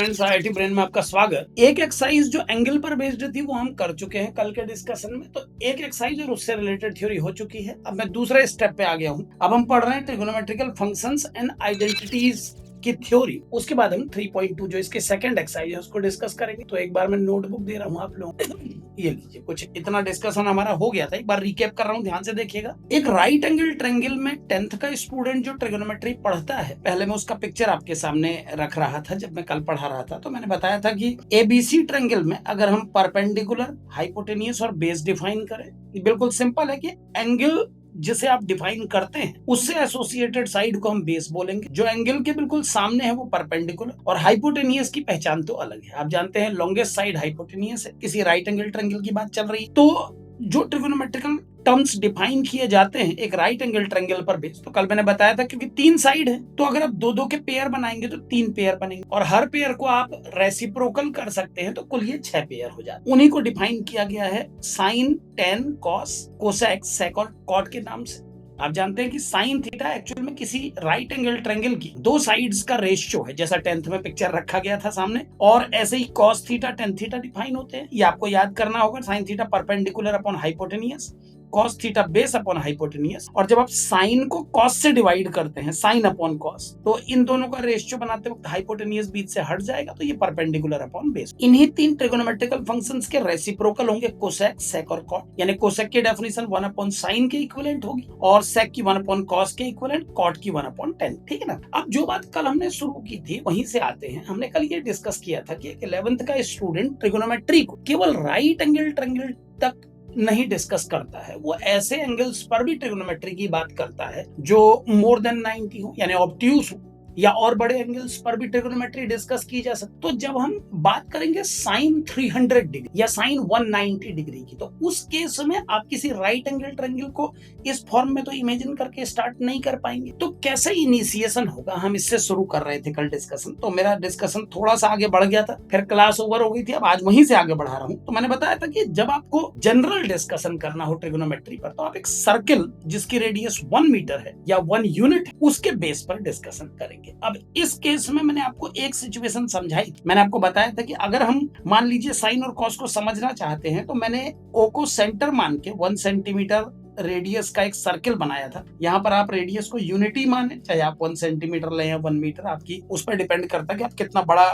Friends, IIT brain में आपका स्वागत। एक एक्सरसाइज जो एंगल पर बेस्ड थी वो हम कर चुके हैं कल के डिस्कशन में। तो एक एक्सरसाइज और उससे रिलेटेड थ्योरी हो चुकी है। अब मैं दूसरे स्टेप पे आ गया हूं। अब हम पढ़ रहे हैं ट्रिगोनोमेट्रिकल फंक्शंस एंड आइडेंटिटीज की थ्योरी। उसके बाद हम 3.2 जो इसके सेकंड एक्सरसाइज है उसको डिस्कस करेंगे। तो एक बार मैं नोटबुक दे रहा हूँ आप लोगों को, ये लीजिए। कुछ इतना डिस्कशन हमारा हो गया था, एक बार रिकैप कर रहा हूँ, ध्यान से देखिएगा। एक राइट एंगल ट्रायंगल में 10th का स्टूडेंट जो ट्रिगोनोमेट्री पढ़ता है, पहले मैं उसका पिक्चर आपके सामने रख रहा था। जब मैं कल पढ़ा रहा था तो मैंने बताया था कि एबीसी ट्रायंगल में अगर हम परपेंडिकुलर, हाइपोटेनियस और बेस डिफाइन करें, बिल्कुल सिंपल है कि एंगल जिसे आप डिफाइन करते हैं उससे एसोसिएटेड साइड को हम बेस बोलेंगे। जो एंगल के बिल्कुल सामने है वो परपेंडिकुलर, और हाइपोटेनियस की पहचान तो अलग है। आप जानते हैं लॉन्गेस्ट साइड हाइपोटेनियस है। किसी राइट एंगल ट्रायंगल की बात चल रही है तो जो ट्रिगोनोमेट्रिकल टर्म्स डिफाइन किए जाते हैं एक राइट एंगल ट्रायंगल पर बेस, तो कल मैंने बताया था क्योंकि 3 साइड है तो अगर आप दो दो के पेयर बनाएंगे तो 3 पेयर बनेंगे, और हर पेयर को आप रेसिप्रोकल कर सकते हैं तो कुल ये 6 पेयर हो जाते हैं। उन्हीं को डिफाइन किया गया है साइन, टेन, कॉस, कोसेक, सेक और कॉट के नाम से। आप जानते हैं कि साइन थीटा एक्चुअल में किसी राइट एंगल ट्रायंगल की दो साइड्स का रेशियो है, जैसा 10th में पिक्चर रखा गया था सामने। और ऐसे ही cos theta, tan theta define होते हैं। ये आपको याद करना होगा। Sine theta perpendicular upon hypotenuse, cos theta base upon hypotenuse. और जब आप साइन को कॉस से डिवाइड करते हैं, साइन अपॉन कॉस, तो इन दोनों का रेशियो बनाते वक्त हाइपोटेनियस बीच से हट जाएगा, तो ये परपेंडिकुलर अपॉन बेस। इन्हीं 3 ट्रिगोनोमेट्रिकल फंक्शंस के रेसिप्रोकल होंगे कोसेक, सेक और कॉट। यानी कोसेक की डेफिनेशन 1 अपॉन साइन के इक्विवेलेंट होगी, और सेक की 1 अपॉन कॉस के इक्विवेलेंट, कॉट की 1 अपॉन टेन। ठीक है ना। अब जो बात कल हमने शुरू की थी वहीं से आते हैं। हमने कल ये डिस्कस किया था कि 11th का स्टूडेंट ट्रिगोनोमेट्री को केवल राइट एंगल ट्रायंगल तक नहीं डिस्कस करता है, वो ऐसे एंगल्स पर भी ट्रिगोनोमेट्री की बात करता है जो मोर देन 90 हो, यानी ऑब्ट्यूज हो, या और बड़े एंगल्स पर भी ट्रिगोनोमेट्री डिस्कस की जा सकती। तो जब हम बात करेंगे साइन 300 डिग्री या साइन 190 डिग्री की, तो उस केस में आप किसी राइट एंगल ट्रायंगल को इस फॉर्म में तो इमेजिन करके स्टार्ट नहीं कर पाएंगे। तो कैसे इनिशिएशन होगा, हम इससे शुरू कर रहे थे कल डिस्कशन। तो मेरा डिस्कशन थोड़ा सा आगे बढ़ गया था, फिर क्लास ओवर हो गई थी, अब आज वहीं से आगे बढ़ा रहा हूं। तो मैंने बताया था कि जब आपको जनरल डिस्कशन करना हो ट्रिगोनोमेट्री पर, तो आप एक सर्किल जिसकी रेडियस 1 मीटर है या 1 यूनिट है उसके बेस पर डिस्कशन करेंगे। अब इस केस में मैंने आपको एक सिचुएशन समझाई। मैंने आपको बताया था कि अगर हम मान लीजिए साइन और कॉस को समझना चाहते हैं तो मैंने ओ को सेंटर मान के 1 सेंटीमीटर रेडियस का एक सर्किल बनाया था। यहाँ पर आप रेडियस को यूनिटी माने, चाहे आप 1 सेंटीमीटर लें या 1 मीटर, आपकी उस पर डिपेंड करता है कि आप कितना बड़ा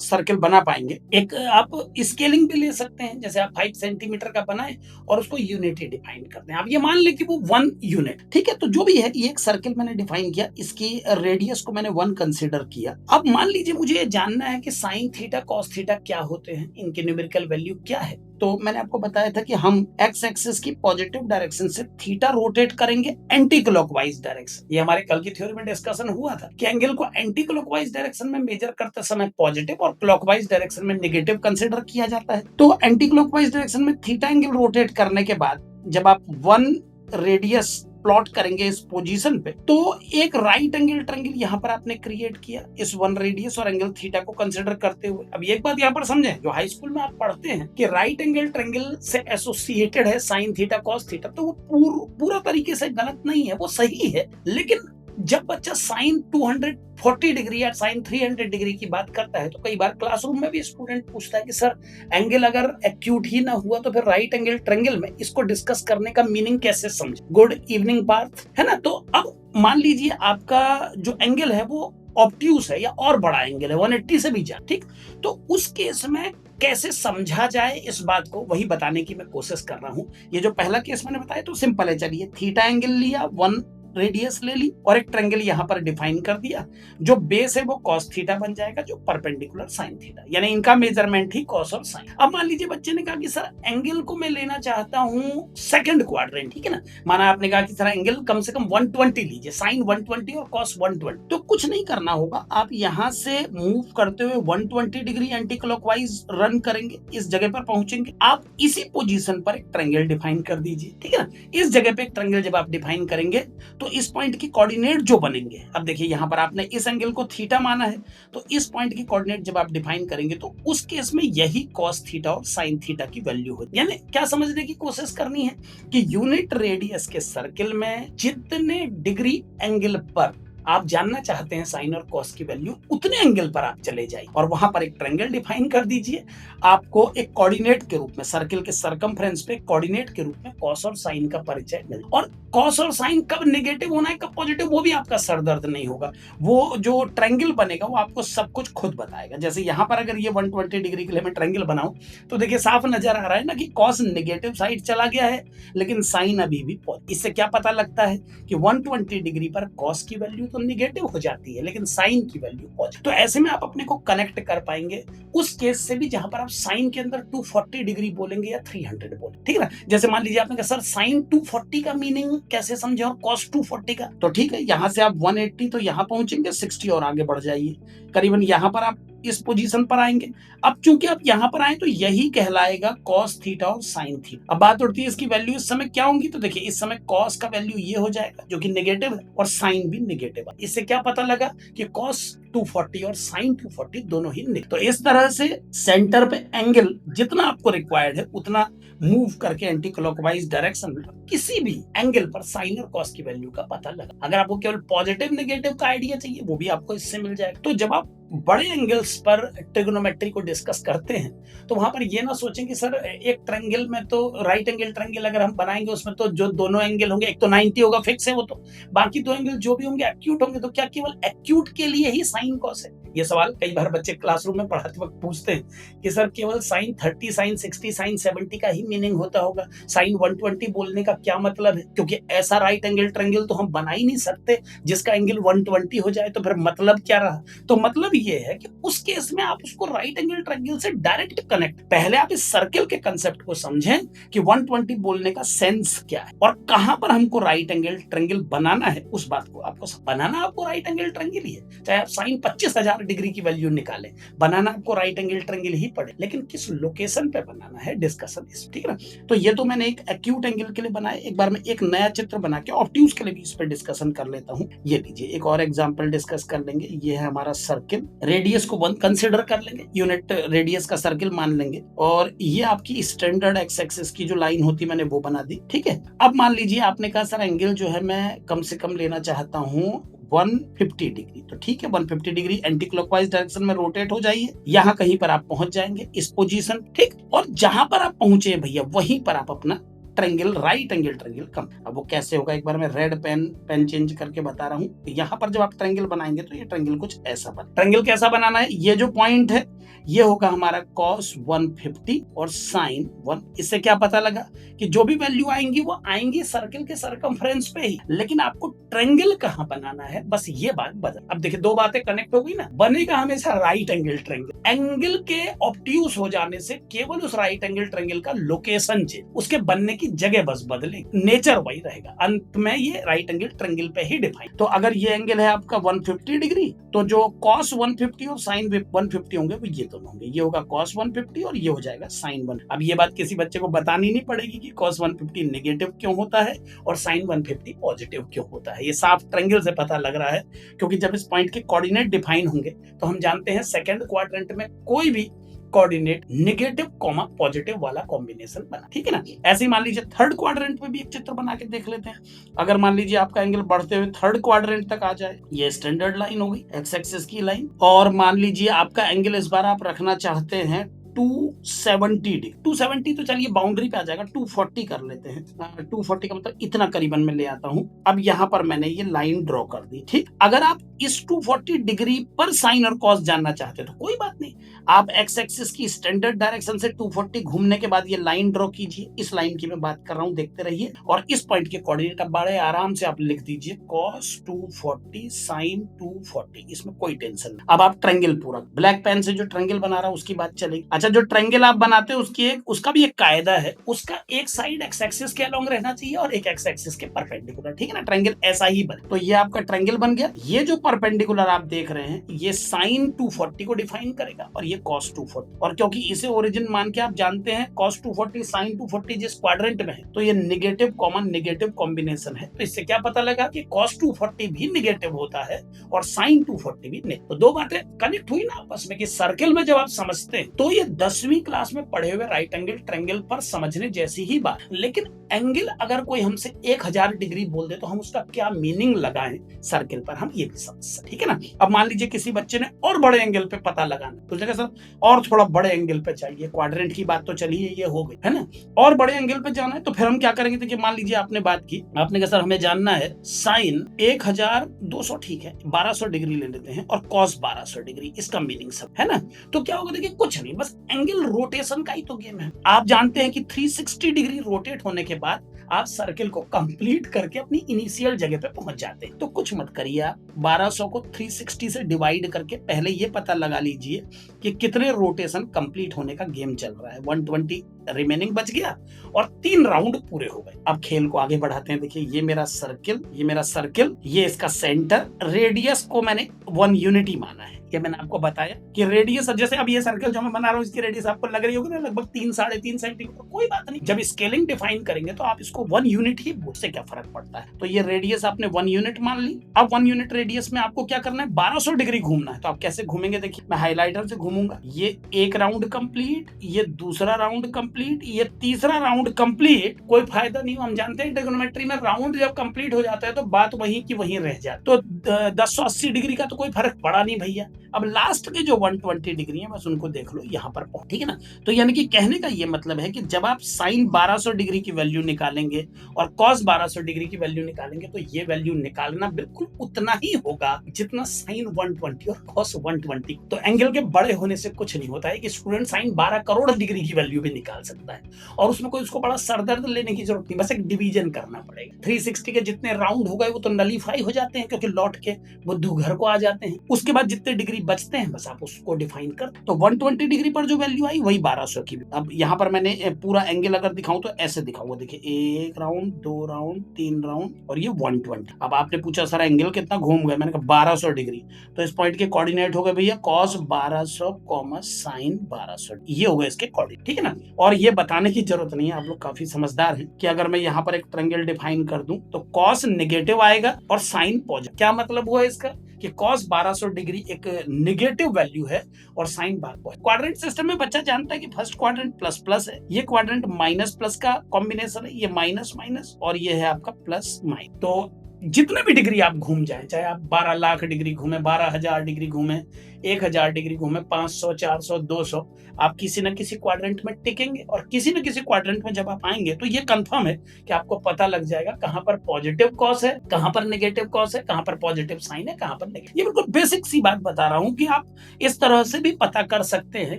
सर्किल बना पाएंगे। एक आप स्केलिंग भी ले सकते हैं, जैसे आप 5 सेंटीमीटर का बनाए और उसको यूनिटी डिफाइन करते हैं। आप ये मान लें कि वो 1 यूनिट। ठीक है, तो जो भी है ये एक सर्किल मैंने डिफाइन किया, इसकी रेडियस को मैंने 1 कंसिडर किया। अब मान लीजिए मुझे ये जानना है कि साइन थीटा, कॉस थीटा क्या होते हैं, इनकी न्यूमेरिकल वैल्यू क्या है। तो मैंने आपको बताया था कि हम एक्स एक्सिस की पॉजिटिव डायरेक्शन से थीटा रोटेट करेंगे एंटी क्लॉकवाइज डायरेक्शन। ये हमारे कल की थ्योरी में डिस्कशन हुआ था कि एंगल को एंटी क्लॉकवाइज डायरेक्शन में मेजर करते समय पॉजिटिव और क्लॉकवाइज डायरेक्शन में नेगेटिव कंसीडर किया जाता है। तो एंटी क्लॉकवाइज डायरेक्शन में थीटा एंगल रोटेट करने के बाद जब आप 1 रेडियस प्लॉट करेंगे इस पोजीशन पे, तो एक राइट एंगल ट्रायंगल यहाँ पर आपने क्रिएट किया इस 1 रेडियस और एंगल थीटा को कंसीडर करते हुए। अब एक बात यहाँ पर समझें, जो हाई स्कूल में आप पढ़ते हैं कि राइट एंगल ट्रायंगल से एसोसिएटेड है साइन थीटा, कॉस थीटा, तो वो पूरा तरीके से गलत नहीं है, वो सही है। लेकिन जब बच्चा साइन 240 डिग्री या साइन 300 डिग्री की बात करता है तो कई बार क्लासरूम में भी स्टूडेंट पूछता है कि सर एंगल अगर एक्यूट ही ना हुआ तो फिर राइट एंगल ट्रायंगल में इसको डिस्कस करने का मीनिंग कैसे समझे। गुड इवनिंग पार्थ, है ना। तो अब मान लीजिए आपका जो एंगल है वो ऑब्ट्यूज है या और बड़ा एंगल है, 180 से भी ज्यादा। ठीक, तो उस केस में कैसे समझा जाए इस बात को, वही बताने की मैं कोशिश कर रहा हूं। ये जो पहला केस मैंने बताया तो सिंपल है। चलिए, थीटा एंगल लिया, 1 रेडियस ले ली और एक ट्रायंगल यहां पर डिफाइन कर दिया। जो बेस है वो कॉस थीटा बन जाएगा, जो परपेंडिकुलर साइन थीटा, यानी इनका मेजरमेंट ही कॉस और साइन। अब मान लीजिए बच्चे ने कहा कि सर एंगल को मैं लेना चाहता हूं सेकंड क्वाड्रेंट। ठीक है ना, माना आपने कहा कि सर एंगल कम से कम 120 लीजिए, साइन 120 और कॉस 120। तो कुछ नहीं करना होगा, आप यहां से मूव करते हुए 120 डिग्री एंटी क्लॉकवाइज रन करेंगे, इस जगह पर पहुंचेंगे। आप इसी पोजीशन पर एक ट्रायंगल डिफाइन कर दीजिए। ठीक है ना, इस जगह पे एक ट्रायंगल जब आप डिफाइन करेंगे तो इस पॉइंट की कोऑर्डिनेट जो बनेंगे, अब देखिए यहां पर आपने इस एंगल को थीटा माना है, तो इस पॉइंट की कोऑर्डिनेट जब आप डिफाइन करेंगे तो उस केस में यही कॉस थीटा और साइन थीटा की वैल्यू होगी। यानी क्या समझने की कोशिश करनी है कि यूनिट रेडियस के सर्किल में जितने डिग्री एंगल पर आप जानना चाहते हैं साइन और कॉस की वैल्यू, उतने एंगल पर आप चले जाइए और वहां पर एक ट्रायंगल डिफाइन कर दीजिए। आपको एक कोऑर्डिनेट के रूप में सर्किल के सरकमफ्रेंस पे कोऑर्डिनेट के रूप में कॉस और साइन का परिचय मिल, और कॉस और साइन कब नेगेटिव होना है कब पॉजिटिव वो भी आपका सर दर्द नहीं होगा। वो जो ट्रायंगल बनेगा वो आपको सब कुछ खुद बताएगा। जैसे यहाँ पर अगर ये 120 डिग्री के लिए मैं ट्रायंगल बनाऊं तो देखिए साफ नजर आ रहा है ना कि कॉस नेगेटिव साइड चला गया है, लेकिन साइन अभी भी पॉजिटिव। इससे क्या पता लगता है कि 120 डिग्री पर कॉस की वैल्यू तो नेगेटिव हो जाती है लेकिन साइन की वैल्यू पॉजिटिव। तो ऐसे में आप अपने को कनेक्ट कर पाएंगे उस केस से भी जहां पर आप साइन के अंदर 240 डिग्री बोलेंगे या 300 बोलेंगे, ठीक है ना। जैसे मान लीजिए आपने कहा सर साइन 240 का मीनिंग कैसे समझे और कॉस 240 का, तो ठीक है यहां से आप 180 तो यहां पहुंचेंगे, 60 और आगे बढ़ जाइए, करीबन यहां पर आप इस पोजीशन पर आएंगे। अब चूंकि आप यहां पर आए तो यही कहलाएगा कॉस थीटा और साइन थीटा। अब बात उठती है इसकी वैल्यू इस समय क्या होंगी, तो देखिए इस समय कॉस का वैल्यू ये हो जाएगा जो कि नेगेटिव है और साइन भी नेगेटिव है। इससे क्या पता लगा कि कॉस 240 और साइन 240 दोनों ही नेगेटिव। तो इस तरह से सेंटर पे एंगल जितना आपको रिक्वायर्ड है उतना मूव करके एंटी क्लॉकवाइज डायरेक्शन में किसी भी एंगल पर साइन और कॉस की वैल्यू का पता लगा। अगर आपको केवल पॉजिटिव नेगेटिव का आइडिया चाहिए वो भी आपको इससे मिल जाएगा। तो जब आप बड़े एंगल्स पर ट्रिग्नोमेट्री को डिस्कस करते हैं तो वहां पर ये ना सोचें कि सर एक ट्रायंगल में तो राइट एंगल ट्रायंगल अगर हम बनाएंगे उसमें तो जो दोनों एंगल होंगे एक तो 90 होगा फिक्स है वो, तो बाकी दो एंगल जो भी होंगे एक्यूट होंगे। तो क्या केवल एक्यूट के लिए ही साइन कॉस है? ये सवाल कई बार बच्चे क्लासरूम में पढ़ाते वक्त पूछते हैं कि सर केवल साइन 30 साइन 60 साइन 70 का ही मीनिंग होता होगा, साइन 120 बोलने का क्या मतलब है? क्योंकि ऐसा राइट एंगल ट्रायंगल तो हम बना ही नहीं सकते जिसका एंगल 120 हो जाए, तो फिर मतलब क्या रहा? तो मतलब ये है कि उस केस में आप उसको राइट एंगल ट्रायंगल से डायरेक्ट कनेक्ट, पहले आप इस सर्किल के कंसेप्ट को समझें कि 120 बोलने का सेंस क्या है और कहां पर हमको राइट एंगल ट्रायंगल बनाना है। उस बात को आपको बनाना आपको राइट एंगल ट्रायंगल ही है, चाहे आप साइन 25,000 डिग्री की वैल्यू निकालें, बनाना आपको राइट एंगल ट्रायंगल ही पड़े, लेकिन किस लोकेशन पे बनाना है डिस्कशन इस, ठीक है ना। तो ये तो मैंने एक एक्यूट एंगल के लिए बनाया। एक बार मैं एक नया चित्र बना के ऑब्ट्यूज के लिए भी इस पर डिस्कशन कर लेता हूं। ये लीजिए एक और एग्जांपल डिस्कस कर लेंगे। ये है हमारा सर्किल, रेडियस को 1 कंसीडर कर लेंगे, यूनिट रेडियस का सर्किल मान लेंगे, और ये आपकी स्टैंडर्ड एक्स एक्सिस की जो लाइन होती मैंने वो बना दी, ठीक है। अब मान लीजिए आपने कहा सर एंगल जो है मैं कम से कम लेना चाहता हूँ 150 डिग्री, तो ठीक है 150 डिग्री एंटी क्लॉकवाइज डायरेक्शन में रोटेट हो जाइए, यहाँ कहीं पर आप पहुंच जाएंगे इस पोजीशन, ठीक। और जहां पर आप पहुंचे भैया वहीं पर आप अपना ट्रायंगल राइट एंगल ट्रायंगल कम। अब वो कैसे होगा एक बार मैं रेड पेन चेंज करके बता रहा हूँ। यहाँ पर जब आप ट्रायंगल बनाएंगे तो ये ट्रायंगल कुछ ऐसा बना। ट्रायंगल कैसा बनाना है, ये जो पॉइंट है ये होगा हमारा cos 150 और sin 1। इससे क्या पता लगा कि जो भी वैल्यू आएंगी वो आएंगी सर्किल के सरकमफ्रेंस पे ही, लेकिन आपको ट्रायंगल कहां बनाना है बस ये बात बदल। अब देखिए दो बातें कनेक्ट हो गई ना, बनेगा हमेशा राइट एंगल ट्रायंगल। एंगल के ऑब्ट्यूज हो जाने से केवल उस राइट एंगल ट्रायंगल का लोकेशन चेंज, उसके बनने की जगह बस बदले, नेचर वही रहेगा, अंत में ये राइट एंगल ट्रायंगल पे ही डिफाइन। तो अगर ये एंगल है आपका 150 डिग्री तो जो cos 150 और sin 150 होंगे वो ये दोनों होंगे, ये होगा cos 150 और ये हो जाएगा sin 1। अब ये बात किसी बच्चे को बतानी नहीं पड़ेगी कि cos 150 नेगेटिव क्यों होता है और sin 150 पॉजिटिव क्यों होता है, ये साफ ट्रायंगल से पता लग रहा है। क्योंकि जब इस पॉइंट के कोऑर्डिनेट डिफाइन होंगे तो हम जानते हैं सेकंड क्वाड्रेंट में कोई भी कोऑर्डिनेट नेगेटिव कॉमा पॉजिटिव वाला कॉम्बिनेशन बना, ठीक है ना। ऐसे ही मान लीजिए थर्ड क्वाड्रेंट में भी एक चित्र बना के देख लेते हैं। अगर मान लीजिए आपका एंगल बढ़ते हुए थर्ड क्वाड्रेंट तक आ जाए, ये स्टैंडर्ड लाइन हो गई एक्स एक्सिस की लाइन, और मान लीजिए आपका एंगल इस बार आप रखना चाहते हैं 270 डिग्री। 270 तो चलिए बाउंड्री पे आ जाएगा, 240 कर लेते हैं। 240 का मतलब इतना करीबन में ले आता हूं। अब यहां पर मैंने ये लाइन ड्रॉ कर दी, ठीक। अगर आप इस 240 डिग्री पर साइन और कॉस जानना चाहते तो कोई बात नहीं, आप एक्स एक्सिस की स्टैंडर्ड डायरेक्शन से 240 घूमने के बाद ये लाइन ड्रॉ कीजिए। इस लाइन की मैं बात कर रहा हूं, देखते रहिए। और इस पॉइंट के कोऑर्डिनेट आप बड़े आराम से आप लिख दीजिए cos 240 sin 240, इसमें कोई टेंशन नहीं। अब आप ट्रायंगल पूरा ब्लैक पेन से जो ट्रायंगल बना रहा हूं उसकी बात चलेगी। अच्छा जो ट्रायंगल आप बनाते हो उसका भी एक कायदा है, उसका एक साइड एक्स एक्सिस के अलोंग रहना चाहिए और एक एक्स एक्सिस के परपेंडिकुलर, ठीक है ना। ट्रायंगल ऐसा ही बने। तो ये आपका ट्रायंगल बन गया। ये जो परपेंडिकुलर आप देख रहे हैं, ये साइन 240 को डिफाइन करेगा और ये कॉस 240, और क्योंकि इसे ओरिजिन मान के आप जानते हैं कॉस 240 साइन 240 जिस क्वाड्रेंट में है, तो ये निगेटिव कॉमन निगेटिव कॉम्बिनेशन है। तो इससे क्या पता लगा कि कॉस 240 भी निगेटिव होता है और साइन 240 भी नहीं। तो दो बातें कनेक्ट हुई ना आपस में कि सर्किल में जब आप समझते हैं तो ये 10वीं क्लास में पढ़े हुए राइट एंगल ट्रायंगल पर समझने जैसी ही बात। लेकिन एंगल अगर कोई हमसे 1000 डिग्री बोल दे तो हम उसका क्या मीनिंग लगाएं सर्किल पर, हम ये भी समझ सकते, ठीक है ना। अब मान लीजिए किसी बच्चे ने और बड़े एंगल पे पता लगाना, तो जगह सर और थोड़ा बड़े एंगल पे चाहिए, क्वाड्रेंट की बात तो चलिए ये हो गई है ना, और बड़े एंगल पे जाना है तो फिर हम क्या करेंगे। देखिए मान लीजिए आपने बात की, आपने कहा सर हमें जानना है साइन 1200, ठीक है 1200 डिग्री ले लेते हैं, और कॉस 1200 डिग्री, इसका मीनिंग सब है ना। तो क्या होगा, देखिए कुछ नहीं, बस एंगल रोटेशन का ही तो गेम है। आप जानते हैं कि 360 डिग्री रोटेट होने के बाद आप सर्किल को कंप्लीट करके अपनी इनिशियल जगह पे पहुंच जाते हैं। तो कुछ मत करिए, आप 1200 को 360 से डिवाइड करके पहले ये पता लगा लीजिए कि कितने रोटेशन कंप्लीट होने का गेम चल रहा है। 120 रिमेनिंग बच गया और 3 राउंड पूरे हो गए। अब खेल को आगे बढ़ाते हैं। देखिए ये मेरा सर्किल, ये इसका सेंटर, रेडियस को मैंने 1 यूनिट माना है। ये मैंने आपको बताया कि रेडियस, जैसे अब ये सर्कल जो मैं बना रहा हूँ इसकी रेडियस आपको लग रही होगी ना लगभग 3-3.5 सेंटीमीटर, कोई बात नहीं, जब स्केलिंग डिफाइन करेंगे तो आप इसको 1 यूनिट ही, उससे क्या फर्क पड़ता है। तो ये रेडियस आपने 1 यूनिट मान ली। अब 1 यूनिट रेडियस में आपको क्या करना है, 1200 डिग्री घूमना है। तो आप कैसे घूमेंगे, देखिए मैं हाइलाइटर से घूमूंगा, ये एक राउंड कंप्लीट, ये दूसरा राउंड कंप्लीट, ये तीसरा राउंड कंप्लीट। कोई फायदा नहीं, हम जानते हैं ट्रिग्नोमेट्री में राउंड जब कंप्लीट हो जाता है तो बात वहीं की वहीं रह जाती है। तो 1080 डिग्री का तो कोई फर्क पड़ा नहीं भैया। अब लास्ट के जो 120 डिग्री है बस उनको देख लो यहाँ पर, ठीक है ना। तो यानी कि कहने का ये मतलब है कि जब आप साइन 1200 डिग्री की वैल्यू निकालेंगे और कॉस 1200 डिग्री की वैल्यू निकालेंगे तो ये वैल्यू निकालना बिल्कुल उतना ही होगा जितना साइन 120 और कॉस 120। तो एंगल के बड़े होने से कुछ नहीं होता है कि स्टूडेंट साइन 12 करोड़ डिग्री की वैल्यू भी निकाल सकता है और उसमें कोई उसको बड़ा सरदर्द लेने की जरूरत नहीं, बस एक डिवीजन करना पड़ेगा। 360 के जितने राउंड हो गए वो तो नलीफाई हो जाते हैं क्योंकि लौट के बुद्धू घर को आ जाते हैं। उसके बाद जितने डिग्री बचते हैं बस आप उसको डिफाइन कर। तो 120 डिग्री पर जो वैल्यू आई वही 1200 की। अब यहाँ पर मैंने पूरा एंगल अगर दिखाऊं तो ऐसे दिखाऊंगा, देखिए 1 राउंड 2 राउंड 3 राउंड और ये 120। अब आपने पूछा सर एंगल कितना घूम गए, मैंने कहा 1200 डिग्री। तो इस पॉइंट के कोऑर्डिनेट हो गए भैया कॉस 1200 साइन 1200, ये हो गए इसके कोऑर्डिनेट, ठीक है ना। और ये बताने की जरूरत नहीं है, आप लोग काफी समझदार हैं कि अगर मैं यहाँ पर एक ट्रायंगल डिफाइन कर दूं तो कॉस नेगेटिव आएगा और साइन पॉजिटिव। क्या मतलब हुआ इसका कि cos 1200 डिग्री एक नेगेटिव वैल्यू है और साइन 1200। क्वाड्रेंट सिस्टम में बच्चा जानता है कि फर्स्ट क्वाड्रेंट प्लस प्लस है, ये क्वाड्रेंट माइनस प्लस का कॉम्बिनेशन है, ये माइनस माइनस और ये है आपका प्लस माइनस। तो जितने भी डिग्री आप घूम जाए, चाहे आप 12 लाख डिग्री घूमे, 12,000 डिग्री घूमे, 1000 डिग्री घूमे, 500 400 200, आप किसी न किसी क्वाड्रेंट में टिकेंगे और किसी न किसी क्वाड्रेंट में जब आप आएंगे तो ये कंफर्म है कि आपको पता लग जाएगा कहां पर पॉजिटिव कॉस है, कहां पर नेगेटिव कॉस है, कहां पर पॉजिटिव साइन है, कहां पर नेगेटिव। ये बिल्कुल बेसिक सी बात बता रहा हूं कि आप इस तरह से भी पता कर सकते हैं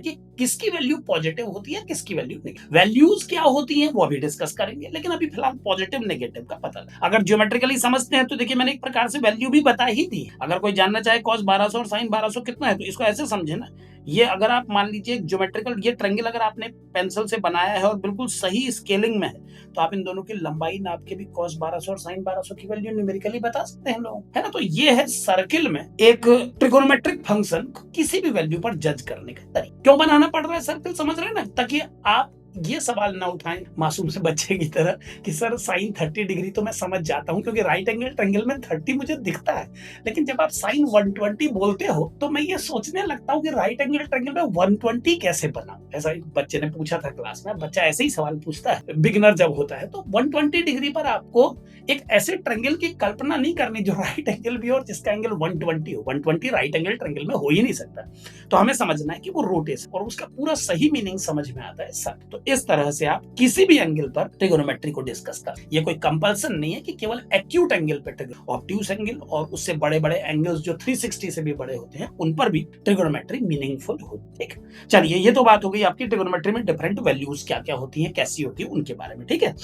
कि किसकी वैल्यू पॉजिटिव होती है, किसकी वैल्यू नेगेटिव। वैल्यूज क्या होती हैं वो भी डिस्कस करेंगे, लेकिन अभी फिलहाल पॉजिटिव नेगेटिव का पता लगा। अगर ज्योमेट्रिकली समझते हैं तो देखिए मैंने एक प्रकार से वैल्यू भी बता ही दी। अगर कोई जानना चाहे cos 1200 और sin 1200 कितना है तो इसको ऐसे समझे ना, ये अगर आप मान लीजिए ज्योमेट्रिकल ये ट्रायंगल अगर आपने पेंसिल से बनाया है और बिल्कुल सही स्केलिंग में है तो आप इन दोनों की लंबाई नाप के भी cos 1200 और sin 1200 की वैल्यू न्यूमेरिकली बता सकते हैं लोग, है ना। तो ये है सर्किल में एक ट्रिगोनोमेट्रिक फंक्शन किसी भी वैल्यू पर जज करने का तरीका। क्यों बनाना पड़ रहा है सर्किल, समझ रहे हैं ना, ताकि आप ये सवाल ना उठाएं मासूम से बच्चे की तरह कि सर साइन 30 डिग्री तो मैं समझ जाता हूं क्योंकि राइट एंगल ट्रायंगल में 30 मुझे दिखता है, लेकिन जब आप साइन 120 बोलते हो तो मैं ये सोचने लगता हूं कि राइट एंगल ट्रायंगल में 120 कैसे बना। ऐसा एक बच्चे ने पूछा था क्लास में, बच्चा ऐसे ही सवाल पूछता है बिगिनर जब होता है। तो 120 डिग्री पर आपको एक ऐसे ट्रायंगल की कल्पना नहीं करनी जो राइट एंगल भी और जिसका एंगल 120 हो। 120 राइट एंगल ट्रायंगल में हो ही नहीं सकता। तो हमें समझना है कि वो रोटेशन, और उसका पूरा सही मीनिंग समझ में आता है सर। तो इस तरह से आप किसी भी एंगल पर ट्रिगोनोमेट्री को डिस्कस कर। ये कोई कंपल्सन नहीं है कि केवल एक्यूट एंगल पे, ऑब्ट्यूस एंगल और उससे बड़े बड़े एंगल्स जो 360 से भी बड़े होते हैं उन पर भी ट्रिगोनोमेट्री मीनिंगफुल होती है। चलिए ये तो बात हो गई आपकी ट्रिगोनोमेट्री में डिफरेंट वैल्यूज क्या क्या होती हैं, कैसी होती है, उनके बारे में, ठीक है।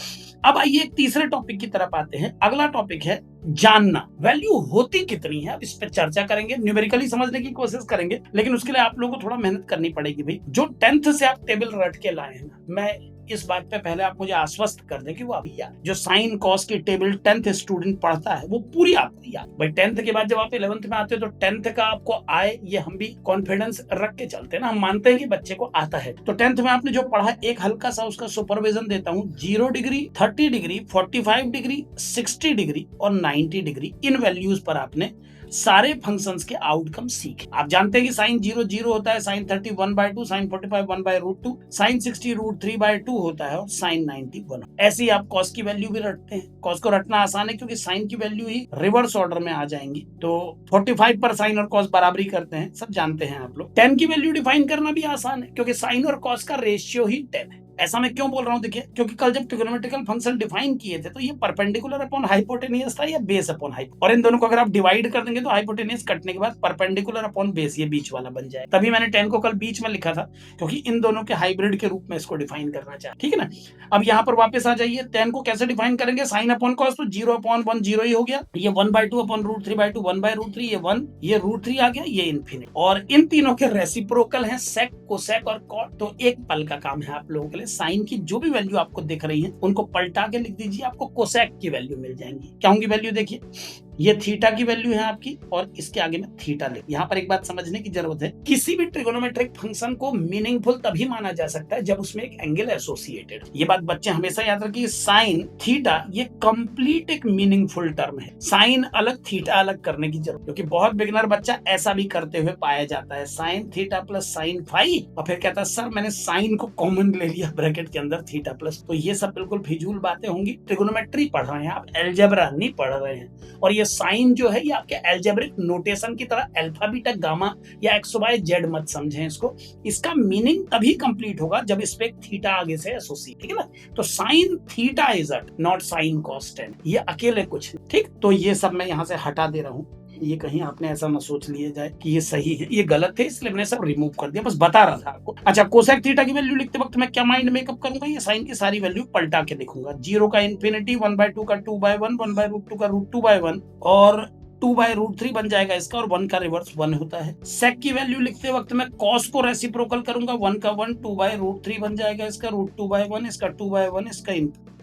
अब आइए एक तीसरे टॉपिक की तरफ आते हैं। अगला टॉपिक है जानना वैल्यू होती कितनी है। अब इस पर चर्चा करेंगे, न्यूमेरिकली समझने की कोशिश करेंगे, लेकिन उसके लिए आप लोगों को थोड़ा मेहनत करनी पड़ेगी भाई। जो 10th से आप टेबल रट के लाए हैं ना, मैं इस बात पे पहले आप मुझे आश्वस्त कर दें कि वो अभी याद, जो साइन कॉस की टेबल 10th स्टूडेंट पढ़ता है वो पूरी आपको याद। भाई 10th के बाद जब आप 11th में आते हो तो 10th का आपको आए, ये हम भी कॉन्फिडेंस रख के चलते हैं ना, हम मानते हैं कि बच्चे को आता है। तो 10th में आपने जो पढ़ा, एक हल्का सा उसका सुपरविजन देता हूँ। 0 डिग्री, 30 डिग्री, 45 डिग्री, 60 डिग्री और 90 डिग्री, इन वैल्यूज पर आपने सारे फंक्शंस के आउटकम सीखे। आप जानते हैं कि साइन 0 0 होता है, साइन 30 1/2, साइन 45 1/√2, साइन 60 √3/2 होता है और साइन 90 1। ऐसे ही आप कॉस की वैल्यू भी रटते हैं। कॉस को रटना आसान है क्योंकि साइन की वैल्यू ही रिवर्स ऑर्डर में आ जाएंगी। तो 45 पर साइन और कॉस बराबरी करते हैं, सब जानते हैं आप लोग। 10 की वैल्यू डिफाइन करना भी आसान है क्योंकि साइन और कॉस का रेशियो ही 10 है। ऐसा मैं क्यों बोल रहा हूं, देखिए, क्योंकि कल जब ट्रिगोनोमेट्रिकल फंक्शन डिफाइन किए थे तो ये परपेंडिकुलर अपॉन हाइपोटेनियस था या बेस अपॉन हाइप, और इन दोनों को अगर आप डिवाइड कर देंगे तो हाइपोटेनियस कटने के बाद परपेंडिकुलर अपॉन बेस, ये बीच वाला बन जाए। तभी मैंने 10 को कल बीच में लिखा था क्योंकि इन दोनों के हाइब्रिड के रूप में इसको डिफाइन करना चाहे, ठीक है ना। अब यहाँ पर वापस आ जाइए, 10 को कैसे डिफाइन करेंगे, साइन अपॉन कॉस, तो 0/1 0 ही हो गया, ये 1/2 अपॉन √3/2 1/√3, ये 1, ये √3 आ गया, ये इन्फिनिट। और इन तीनों के रेसिप्रोकल हैं सेक, कोसेक और कॉट। तो एक पल का काम है आप लोगों के लिए, साइन की जो भी वैल्यू आपको दिख रही है उनको पलटा के लिख दीजिए, आपको कोसेक की वैल्यू मिल जाएंगी। क्या होंगी वैल्यू, देखिए, ये थीटा की वैल्यू है आपकी और इसके आगे में थीटा लिख। यहाँ पर एक बात समझने की जरूरत है, किसी भी ट्रिगोनोमेट्रिक फंक्शन को मीनिंगफुल तभी माना जा सकता है जब उसमें एक एंगल एसोसिएटेड। ये बात बच्चे हमेशा याद रखिए, साइन थीटा ये कंप्लीट एक मीनिंगफुल टर्म है। साइन अलग थीटा अलग करने की जरूरत, क्योंकि बहुत बिगिनर बच्चा ऐसा भी करते हुए पाया जाता है, sine theta plus sign five, और फिर कहता है सर मैंने साइन को कॉमन ले लिया ब्रैकेट के अंदर थीटा प्लस। तो ये सब बिल्कुल फिजूल बातें होंगी। ट्रिगोनोमेट्री पढ़ रहे हैं आप, अलजेब्रा नहीं पढ़ रहे हैं। और ये साइन जो है ये आपके अलजेब्रिक नोटेशन की तरह अल्फा बीटा गामा या एक्स वाई जेड मत समझें इसको। इसका मीनिंग तभी कंप्लीट होगा जब इस पे थीटा आगे से एसोसिएट, ठीक है ना। तो sine theta is not sine cos tan, ये अकेले कुछ नहीं, ठीक। तो ये सब मैं यहाँ से हटा दे रहा हूँ, ये कहीं आपने ऐसा ना सोच लिया जाए कि ये सही है, ये गलत है, इसलिए मैंने सब रिमूव कर दिया, बस बता रहा था आपको। अच्छा, कोसेक थीटा की वैल्यू लिखते वक्त मैं क्या माइंड मेकअप करूंगा, ये साइन की सारी वैल्यू पलटा के लिखूंगा। 0 का इन्फिनिटी, 1/2 का 2/1, 1/√2 का √2/1 और 2/√3 बन जाएगा इसका, और 1 का रिवर्स 1 होता है। सेक की वैल्यू लिखते वक्त मैं कॉस को रेसिप्रोकल करूंगा, 1 का 1 2/√3 बन जाएगा इसका, √2/1 इसका 2/1 इसका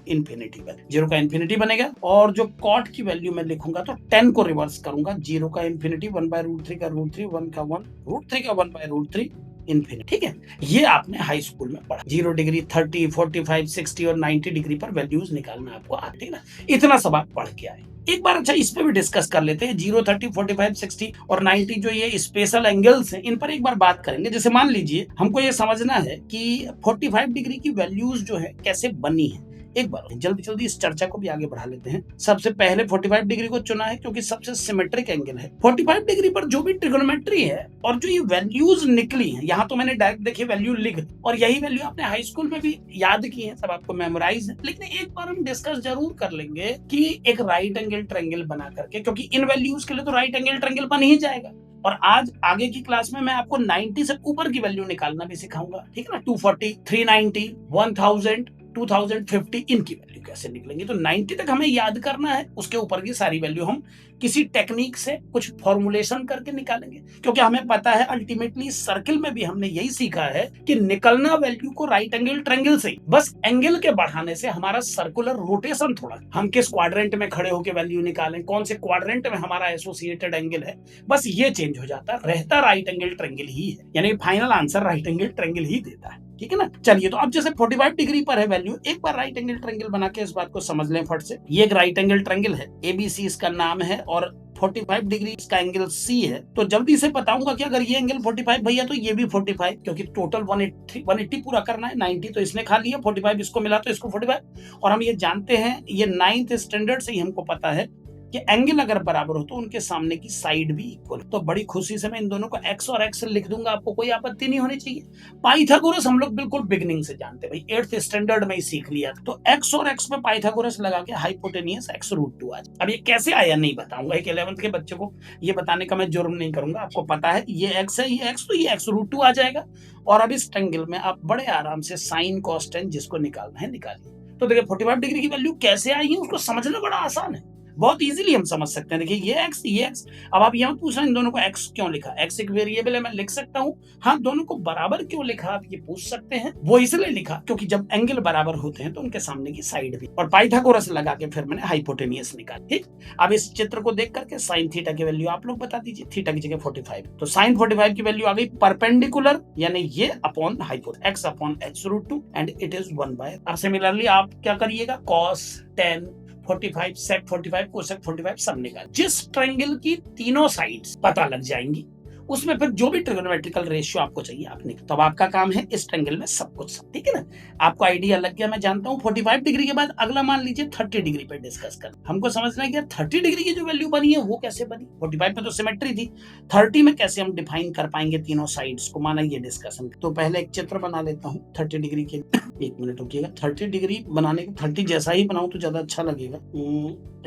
इन्फिनिटी बन, 0 का इन्फिनिटी बनेगा। और जो कॉट की वैल्यू मैं लिखूंगा तो 10 को रिवर्स करूंगा, 0 का इन्फिनिटी, 1/√3 का √3, 1 का 1 √3 का 1/√3 इन्फिनिटी, ठीक है। ये आपने हाई स्कूल में पढ़ा। 0 डिग्री, 30, 45, 60 और 90 डिग्री पर वैल्यूज निकालना आपको आते हैं ना, इतना सब आप पढ़ के आए एक बार। अच्छा, इस पे भी डिस्कस कर लेते हैं, 0, 30, 45, 60 और 90 जो ये स्पेशल एंगल्स हैं, इन पर एक बार बात करेंगे। जैसे मान लीजिए हमको ये समझना है कि 45 डिग्री की वैल्यूज जो है कैसे बनी है। एक बार जल्दी जल्दी इस चर्चा को भी आगे बढ़ा लेते हैं। सबसे पहले 45 डिग्री को चुना है क्योंकि सबसे सिमेट्रिक एंगल है। 45 डिग्री पर जो भी ट्रिगोनोमेट्री है और जो ये वैल्यूज निकली हैं, यहाँ तो मैंने डायरेक्ट देखिए वैल्यू लिख, और यही वैल्यू आपने हाई स्कूल में भी याद की है, सब आपको मेमोराइज है। लेकिन एक बार हम डिस्कस जरूर कर लेंगे कि एक राइट एंगल ट्रायंगल बना करके, क्योंकि इन वैल्यूज के लिए तो राइट एंगल ट्रायंगल बन ही जाएगा। और आज आगे की क्लास में मैं आपको 90 से ऊपर की वैल्यू निकालना भी सिखाऊंगा, ठीक है ना। 240, 390, 1000, 2050 इनकी वैल्यू कैसे निकलेंगे। तो 90 तक हमें याद करना है, उसके ऊपर की सारी वैल्यू हम किसी टेक्निक से कुछ फॉर्मुलेशन करके निकालेंगे, क्योंकि हमें पता है अल्टीमेटली सर्किल में भी हमने यही सीखा है कि निकलना वैल्यू को राइट एंगल ट्रायंगल से, बस एंगल के बढ़ाने से हमारा सर्कुलर रोटेशन थोड़ा, हम किस क्वाड्रेंट में खड़े होकर वैल्यू निकालें, कौन से क्वाड्रेंट में हमारा एसोसिएटेड एंगल है, बस ये चेंज हो जाता है, रहता राइट एंगल ट्रायंगल ही है, यानी final answer right angle triangle ही देता है, ठीक है ना। चलिए, तो अब जैसे 45 डिग्री पर है वैल्यू, एक बार राइट एंगल ट्रायंगल बना के इस बात को समझ लें फट से। ये एक राइट एंगल ट्रायंगल है, एबीसी इसका नाम है, और 45 डिग्री इसका एंगल सी है। तो जल्दी से बताऊंगा कि अगर ये एंगल 45 भैया तो ये भी 45, क्योंकि टोटल 180 पूरा करना है। 90 तो इसने खा लिया, 45 इसको मिला तो इसको 45। और हम ये जानते हैं, ये 9th स्टैंडर्ड से ही हमको पता है कि एंगल अगर बराबर हो तो उनके सामने की साइड भी इक्वल। तो बड़ी खुशी से मैं इन दोनों को एक्स और एक्स लिख दूंगा, आपको कोई आपत्ति नहीं होनी चाहिए। पाइथागोरस हम लोग बिल्कुल बिगनिंग से जानते हैं भाई, 8th स्टैंडर्ड में ही सीख लिया। तो एक्स और एक्स में पाइथागोरस लगा के हाइपोटेनियस x √2 आ जाए। अब ये कैसे आया नहीं बताऊंगा, एक 11th के बच्चे को ये बताने का मैं जुर्म नहीं करूंगा, आपको पता है ये x है, ये x, तो ये x √2 आ जाएगा। और अब इस ट्रायंगल में आप बड़े आराम से साइन कॉस टेन जिसको निकालना है निकालिए। तो देखिए 45 डिग्री की वैल्यू कैसे आई है उसको समझना बड़ा आसान है। बहुत इजीली हम समझ सकते हैं। देखिए ये एक्स, ये एक्स। अब आप ये मत पूछना इन दोनों को एक्स क्यों लिखा, एक्स एक वेरिएबल है, मैं लिख सकता हूँ। हाँ, दोनों को बराबर क्यों लिखा आप ये पूछ सकते हैं। वो इसलिए लिखा क्योंकि जब एंगल बराबर होते हैं तो उनके सामने की साइड भी, और पाइथागोरस लगा के फिर मैंने हाइपोटेनियस निकाला। ठीक, अब इस चित्र को देख करके साइन थीटा की वैल्यू आप लोग बता दीजिए। थीटा की जगह 45, तो साइन 45 की वैल्यू आ गई परपेंडिकुलर, यानी ये upon hypotenuse, X upon X root 2 and it is 1/। अब सिमिलरली आप क्या करिएगा, कॉस 10 45 सेक 45 कोसेक 45 सब निकाल। जिस ट्रायंगल की तीनों साइड्स पता लग जाएंगी उसमें फिर जो भी ट्रिगोनोमेट्रिकल रेशियो आपको चाहिए आप निकाल। तो अब आपका काम है इस ट्रायंगल में सब कुछ सब, ठीक है ना। आपको आइडिया लग गया मैं जानता हूँ। 45 डिग्री के बाद अगला मान लीजिए 30 डिग्री पे डिस्कस कर। हमको समझना है कि 30 डिग्री की जो वैल्यू बनी है वो कैसे बनी। 45 में तो सिमेट्री थी, 30 में कैसे हम डिफाइन कर पाएंगे तीनों साइड्स को, माना ये डिस्कशन। तो पहले एक चित्र बना लेता हूँ 30 डिग्री के। एक मिनट रुकिएगा, 30 डिग्री बनाने के 30 जैसा ही बनाऊं तो ज्यादा अच्छा लगेगा।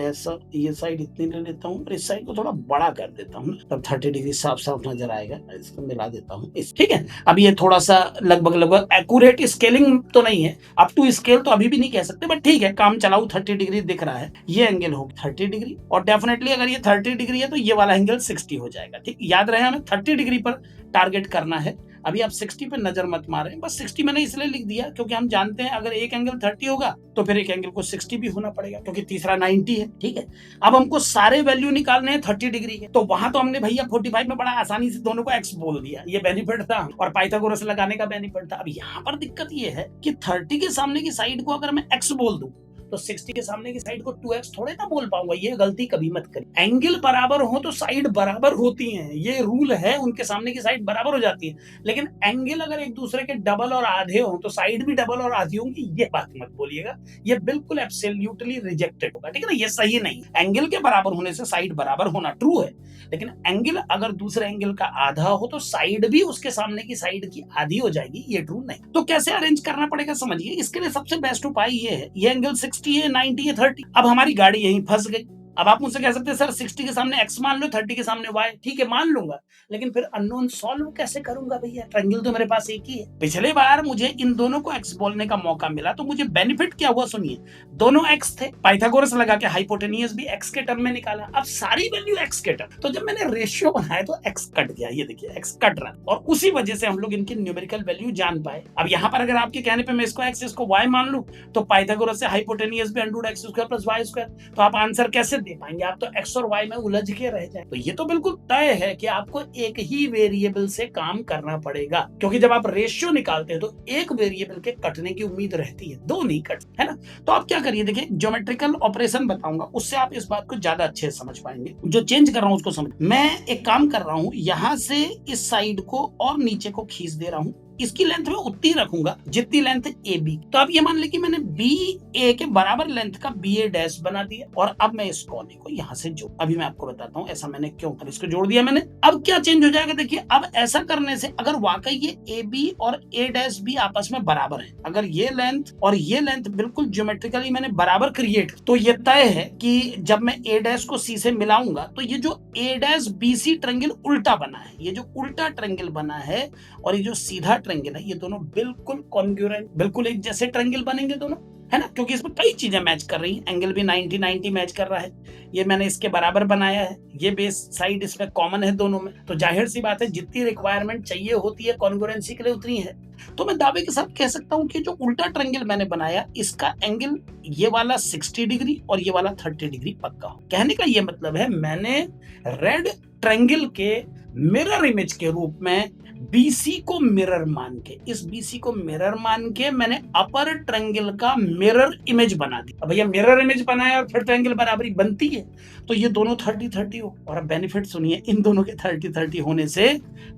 ऐसा ये साइड इतनी ले लेता हूँ और इस साइड को थोड़ा बड़ा कर देता हूँ, तब 30 डिग्री साफ साफ नजर आएगा। इसको मिला देता हूँ इस, ठीक है। अब ये थोड़ा सा लगभग लगभग एक्यूरेट स्केलिंग तो नहीं है, अप टू स्केल तो अभी भी नहीं कह सकते, बट ठीक है काम चलाऊ। 30 डिग्री दिख रहा है, ये एंगल हो 30 डिग्री, और डेफिनेटली अगर ये 30 डिग्री है तो ये वाला एंगल 60 हो जाएगा। ठीक, याद रहे हमें 30 डिग्री पर टारगेट करना है। अभी आप 60 पे नजर मत मारें, बस 60 मैंने इसलिए लिख दिया क्योंकि हम जानते हैं अगर एक एंगल 30 होगा तो फिर एक एंगल को 60 भी होना पड़ेगा क्योंकि तीसरा 90 है। ठीक है, अब हमको सारे वैल्यू निकालने हैं 30 डिग्री के, तो वहां तो हमने भैया 45 में बड़ा आसानी से दोनों को एक्स बोल दिया, ये बेनिफिट था और पाइथागोरस लगाने का बेनिफिट था। अब यहाँ पर दिक्कत ये है कि 30 के सामने की साइड को अगर मैं एक्स बोल दूं तो 60 के सामने की साइड को 2x थोड़े ना बोल पाऊंगा। ये गलती कभी मत करिए। एंगल बराबर हो तो साइड बराबर होती हैं, ये रूल है, उनके सामने की साइड बराबर हो जाती है। लेकिन एंगल अगर एक दूसरे के डबल और आधे हो तो साइड भी डबल और आधी होंगी, ये बात मत बोलिएगा। ये बिल्कुल एब्सोल्युटली रिजेक्टेड होगा, ठीक है ना, ये सही नहीं। एंगल के बराबर होने से साइड बराबर होना ट्रू है, लेकिन एंगल अगर दूसरे एंगल का आधा हो तो साइड भी उसके सामने की साइड की आधी हो जाएगी, ये ट्रू नहीं। तो कैसे अरेंज करना पड़ेगा समझिए। इसके लिए सबसे बेस्ट उपाय ये है, ये एंगल 60 है, 90 है, 30। अब हमारी गाड़ी यहीं फंस गई। अब आप मुझसे कह सकते हैं सर 60 के सामने x मान लो, 30 के सामने y, ठीक है मान लूंगा, लेकिन फिर अननोन सॉल्व कैसे करूंगा भैया, ट्रायंगल तो मेरे पास एक ही है। पिछले बार मुझे इन दोनों को x बोलने का मौका मिला तो मुझे बेनिफिट क्या हुआ सुनिए, दोनों x थे, पाइथागोरस लगा के हाइपोटेनियस भी x के टर्म में निकाला। अब सारी वैल्यू x के टर्म, तो जब मैंने रेशियो बनाया तो x कट गया, ये देखिए x कट रहा, और उसी वजह से हम लोग इनकी न्यूमेरिकल वैल्यू जान पाए। अब यहाँ पर अगर आपके कहने पे मैं इसको x इसको y मान लूं तो पाइथागोरस से हाइपोटेनियस भी √x² + y², तो आप आंसर कैसे दे पाएंगे, आप तो x और y में उलझ के रह जाए। तो ये तो बिल्कुल तय है कि आपको एक ही वेरिएबल से काम करना पड़ेगा, क्योंकि जब आप रेशियो निकालते हैं तो एक वेरिएबल के कटने की उम्मीद रहती है, दो नहीं कट, है ना। तो आप क्या करिए, देखिए ज्योमेट्रिकल ऑपरेशन बताऊंगा, उससे आप इस बात को ज्यादा अच्छे से समझ पाएंगे। जो चेंज कर रहा हूं उसको समझ, मैं एक काम कर रहा हूं, यहां से इस साइड को और नीचे को खींच दे रहा हूं, इसकी लेंथ में उतनी रखूंगा जितनी लेंथ ए बी। तो अब ये मान ले कि मैंने बी ए के बराबर लेंथ का बी ए डैश बना दिया, और अब मैं इस कोने को यहां से जोड़, अभी मैं आपको बताता हूं ऐसा मैंने क्यों, अब इसको जोड़ दिया मैंने। अब क्या चेंज हो जाएगा, देखिए अब ऐसा करने से अगर वाकई ये ए बी और ए डैश बी आपस में बराबर है, अगर ये लेंथ और ये लेंथ बिल्कुल ज्योमेट्रिकली मैंने बराबर क्रिएट, तो ये तय है कि जब मैं ए डैश को सी से मिलाऊंगा तो ये जो ए डैश बी सी ट्रायंगल उल्टा बना है, ये जो उल्टा ट्रायंगल बना है और ये जो सीधा ट्रायंगल है, ये दोनों बिल्कुल कॉन्ग्रुएंट, बिल्कुल एक जैसे ट्रायंगल बनेंगे दोनों, है ना, क्योंकि इसमें कई चीजें मैच कर रही हैं। एंगल भी 90-90 मैच कर रहा है, ये मैंने इसके बराबर बनाया है, ये बेस साइड इसमें कॉमन है दोनों में, तो जाहिर सी बात है जितनी रिक्वायरमेंट चाहिए होती है कॉन्ग्रुएंसी के लिए उतनी है। तो मैं दावे के साथ कह सकता हूं कि जो उल्टा ट्रायंगल मैंने बनाया इसका एंगल ये वाला 60 डिग्री और ये वाला 30 डिग्री पक्का हो। कहने का ये मतलब है मैंने रेड ट्रायंगल के मिरर इमेज के रूप में BC को मिरर मान के, इस BC को मिरर मान के मैंने अपर ट्रायंगल का मिरर इमेज बना दी। अब भैया मिरर इमेज बनाया और फिर ट्रायंगल बराबरी बनती है, तो ये दोनों 30-30 हो। और अब बेनिफिट सुनिए, इन दोनों के 30-30 होने से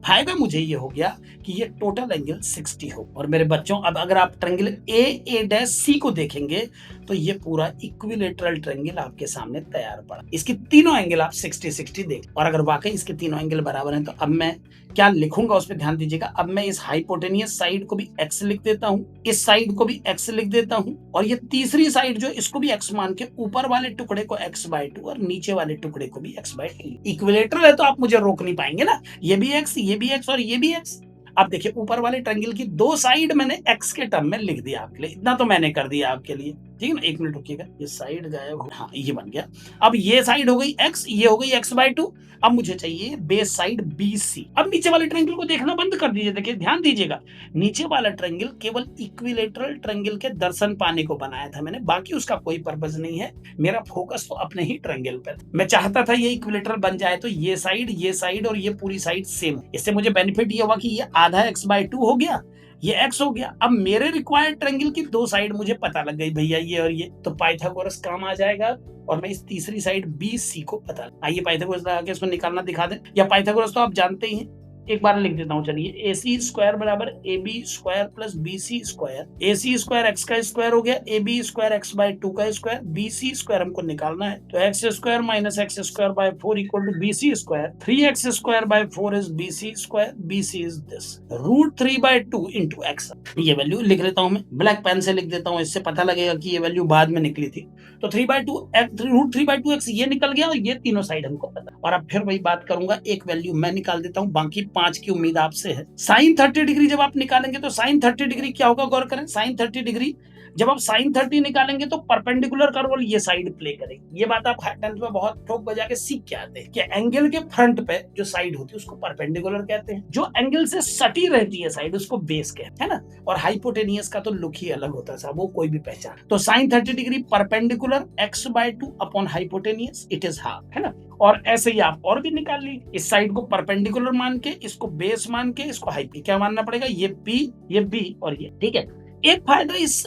फायदा मुझे ये हो गया कि ये टोटल एंगल 60 हो। और मेरे बच्चों अब अगर आप ट्रायंगल A-C को देखेंगे तो ये पूरा इक्विलेटरल ट्रायंगल आपके सामने तैयार पड़ा। इसकी तीनों एंगल आप 60-60 देख, और अगर वाकई इसके तीनों एंगल बराबर हैं तो अब मैं क्या लिखूंगा उस पर ध्यान दीजिएगा। अब मैं इस हाइपोटेनियस साइड को भी x लिख देता हूं, इस साइड को भी x लिख देता हूं, और ये तीसरी साइड जो इसको भी x मान के ऊपर वाले टुकड़े को x/2 और नीचे वाले टुकड़े को भी x/2। इक्विलेटरल है तो आप मुझे रोक नहीं पाएंगे ना, ये भी x, ये भी x और ये भी x। अब देखिए ऊपर वाले ट्रायंगल की दो साइड मैंने x के टर्म में लिख दिया आपके लिए, इतना तो मैंने कर दिया आपके लिए, ठीक है ना, 1 मिनट रुकिएगा, ये साइड गायब हो, हाँ ये बन गया। अब ये साइड हो गई x, ये हो गई x/2। अब मुझे चाहिए बेस साइड BC। अब नीचे वाले ट्रायंगल को देखना बंद कर दीजिए, देखिए ध्यान दीजिएगा, नीचे वाला ट्रायंगल केवल इक्विलेटरल ट्रायंगल के दर्शन पाने को बनाया था मैंने, बाकी उसका कोई पर्पस नहीं है। मेरा फोकस तो अपने ही ट्रायंगल पे था। मैं चाहता था ये इक्विलेटरल बन जाए तो ये साइड और ये पूरी साइड सेम। इससे मुझे बेनिफिट ये हुआ कि ये आधा x/2 हो गया, ये x हो गया। अब मेरे रिक्वायर्ड ट्रायंगल की दो साइड मुझे पता लग गई भैया, ये और ये, तो पाइथागोरस काम आ जाएगा और मैं इस तीसरी साइड BC को पता। आइए पाइथागोरस लगा के इसको निकालना दिखा दें, या पाइथागोरस तो आप जानते ही हैं, एक बार लिख देता हूं, चलिए AC स्क्वायर बराबर AB square plus BC square. AC square x का स्क्वायर हो गया, AB स्क्वायर x/2 का स्क्वायर, BC स्क्वायर हमको निकालना है, तो x square minus x square by 4 equal to BC square. 3x square by 4 is BC square, BC is this √3/2 into x। ये value लिख लेता हूं, मैं ब्लैक पेन से लिख देता हूं, इससे पता लगेगा कि ये वैल्यू बाद में निकली थी। तो 3/2 √3/2x ये निकल गया और ये तीनों साइड हमको पता। और अब फिर वही बात करूंगा, एक वैल्यू मैं निकाल देता हूं, बाकी 5 की उम्मीद आपसे है। sin 30 डिग्री जब आप निकालेंगे तो sin 30 डिग्री क्या होगा, गौर करें। sin 30 डिग्री जब आप sin 30 निकालेंगे तो परपेंडिकुलर कर्व ये साइड प्ले करेगी। ये बात आप 10th में बहुत ठोक बजा के सीख के आते हैं कि एंगल के फ्रंट पे जो साइड होती है उसको परपेंडिकुलर कहते हैं, जो एंगल से सटी रहती है साइड उसको बेस कहते हैं ना। और हाइपोटेनियस का तो लुक ही अलग होता है साहब, वो कोई भी पहचान। तो sin 30 degree perpendicular x/2 upon hypotenuse, it is half, है ना। और ऐसे ही आप और भी निकाल ली, इस साइड को परपेंडिकुलर मान के, इसको बेस मान के, इसको हाइपी क्या मानना पड़ेगा, ये P, ये B और ये, ठीक है। एक फायदा इस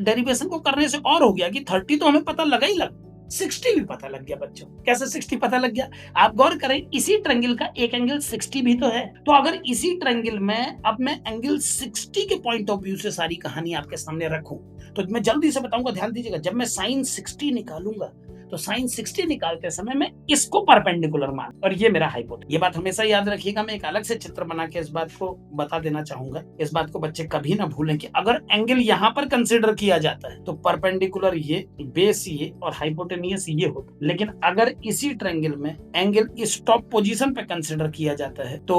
डेरिवेशन को करने से और हो गया कि 30 तो हमें पता लगा ही, 60 भी पता लग गया बच्चों। कैसे 60 पता लग गया, आप गौर करें, इसी ट्रायंगल का एक एंगल 60 भी तो है। तो अगर इसी ट्रायंगल में अब मैं एंगल 60 के पॉइंट ऑफ व्यू से सारी कहानी आपके सामने रखूं तो मैं जल्दी से बताऊंगा, ध्यान दीजिएगा। जब मैं sin 60 निकालूंगा तो sin 60 निकालते समय मैं इसको परपेंडिकुलर मान, और ये मेरा हाइपोटेनस। ये बात हमेशा याद रखिएगा, मैं एक अलग से चित्र बना के इस बात को बता देना चाहूंगा। इस बात को बच्चे कभी ना भूलें कि अगर एंगल यहाँ पर कंसिडर किया जाता है तो परपेंडिकुलर ये, बेस ये और हाइपोटेनियस ये होता है। लेकिन अगर इसी ट्रायंगल में एंगल इस टॉप पोजीशन पे कंसिडर किया जाता है तो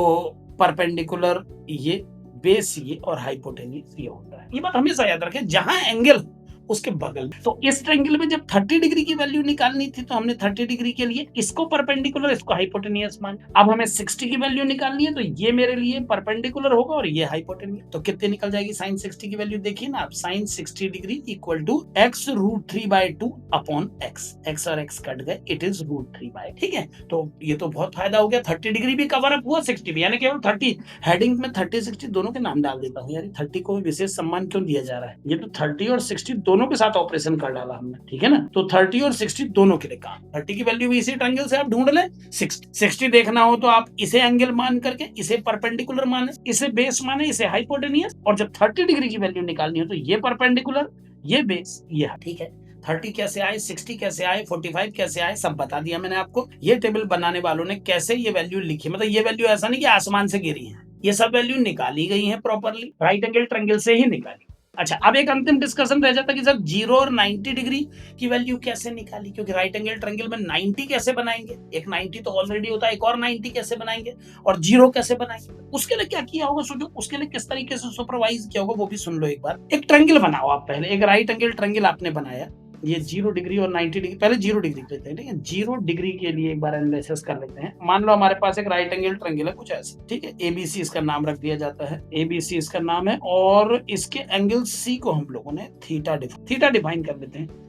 परपेंडिकुलर ये, बेस ये और हाइपोटेनियस ये होता है। ये बात हमेशा याद रखें, जहां एंगल उसके बगल। तो इस ट्रायंगल में जब 30 डिग्री की वैल्यू निकालनी थी तो हमने 30 डिग्री के लिए इसको परपेंडिकुलर, इसको हाइपोटेनियस मान। अब हमें 60 की वैल्यू निकालनी है तो ये मेरे लिए परपेंडिकुलर होगा और ये हाइपोटेनियस। तो कितने निकल जाएगी sin 60 की वैल्यू, देखिए ना आप, sin 60 degree equal to x √3/2 upon x और x कट गए, इट इज √3/, ठीक है। तो ये तो बहुत फायदा हो गया, 30 डिग्री भी कवर अप हुआ, 60 भी, यानी केवल 30। हेडिंग में 30 60 दोनों के नाम डाल देता हूँ यार, 30 को विशेष सम्मान क्यों दिया जा रहा है, ये तो 30 और 60 दोनों के साथ ऑपरेशन कर डाला हमने, ठीक है ना। तो 30 और 60 दोनों के लिए काम। 30 की वैल्यू भी इसी ट्रायंगल से आप ढूंढ लें, 60 देखना हो तो आप इसे एंगल मान करके, इसे परपेंडिकुलर माने, इसे बेस माने, इसे हाइपोटेनियस, और जब 30 डिग्री की वैल्यू निकालनी हो तो ये परपेंडिकुलर, ये बेस, ये, ठीक है। 30 कैसे आए, 60 कैसे आए, 45 कैसे आए, सब बता दिया मैंने आपको। ये टेबल बनाने वालों ने कैसे ये वैल्यू लिखी, मतलब ये वैल्यू ऐसा नहीं कि आसमान से गिरी है, ये सब वैल्यू निकाली गई है प्रॉपरली, राइट एंगल ट्रायंगल से ही निकाली। अच्छा, अब एक अंतिम डिस्कशन रह जाता कि सर 0 और 90 डिग्री की वैल्यू कैसे निकाली, क्योंकि राइट एंगल ट्रायंगल में 90 कैसे बनाएंगे, एक 90 तो ऑलरेडी होता है, एक और 90 कैसे बनाएंगे, और 0 कैसे बनाएंगे, उसके लिए क्या किया होगा सोचो, उसके लिए किस तरीके से सुपरवाइज किया होगा वो भी सुन लो एक बार। एक ट्रायंगल बनाओ आप, पहले एक राइट एंगल ट्रायंगल आपने बनाया, ये 0 डिग्री और 90 डिग्री, पहले 0 डिग्री लेते हैं, ठीक है। 0 डिग्री के लिए एक बार एनालिसिस कर लेते हैं। मान लो हमारे पास एक राइट एंगल ट्रायंगल है कुछ ऐसा, ठीक है, ABC इसका नाम रख दिया जाता है, ABC इसका नाम है, और इसके एंगल C को हम लोगों ने थीटा डिफाइन कर लेते हैं।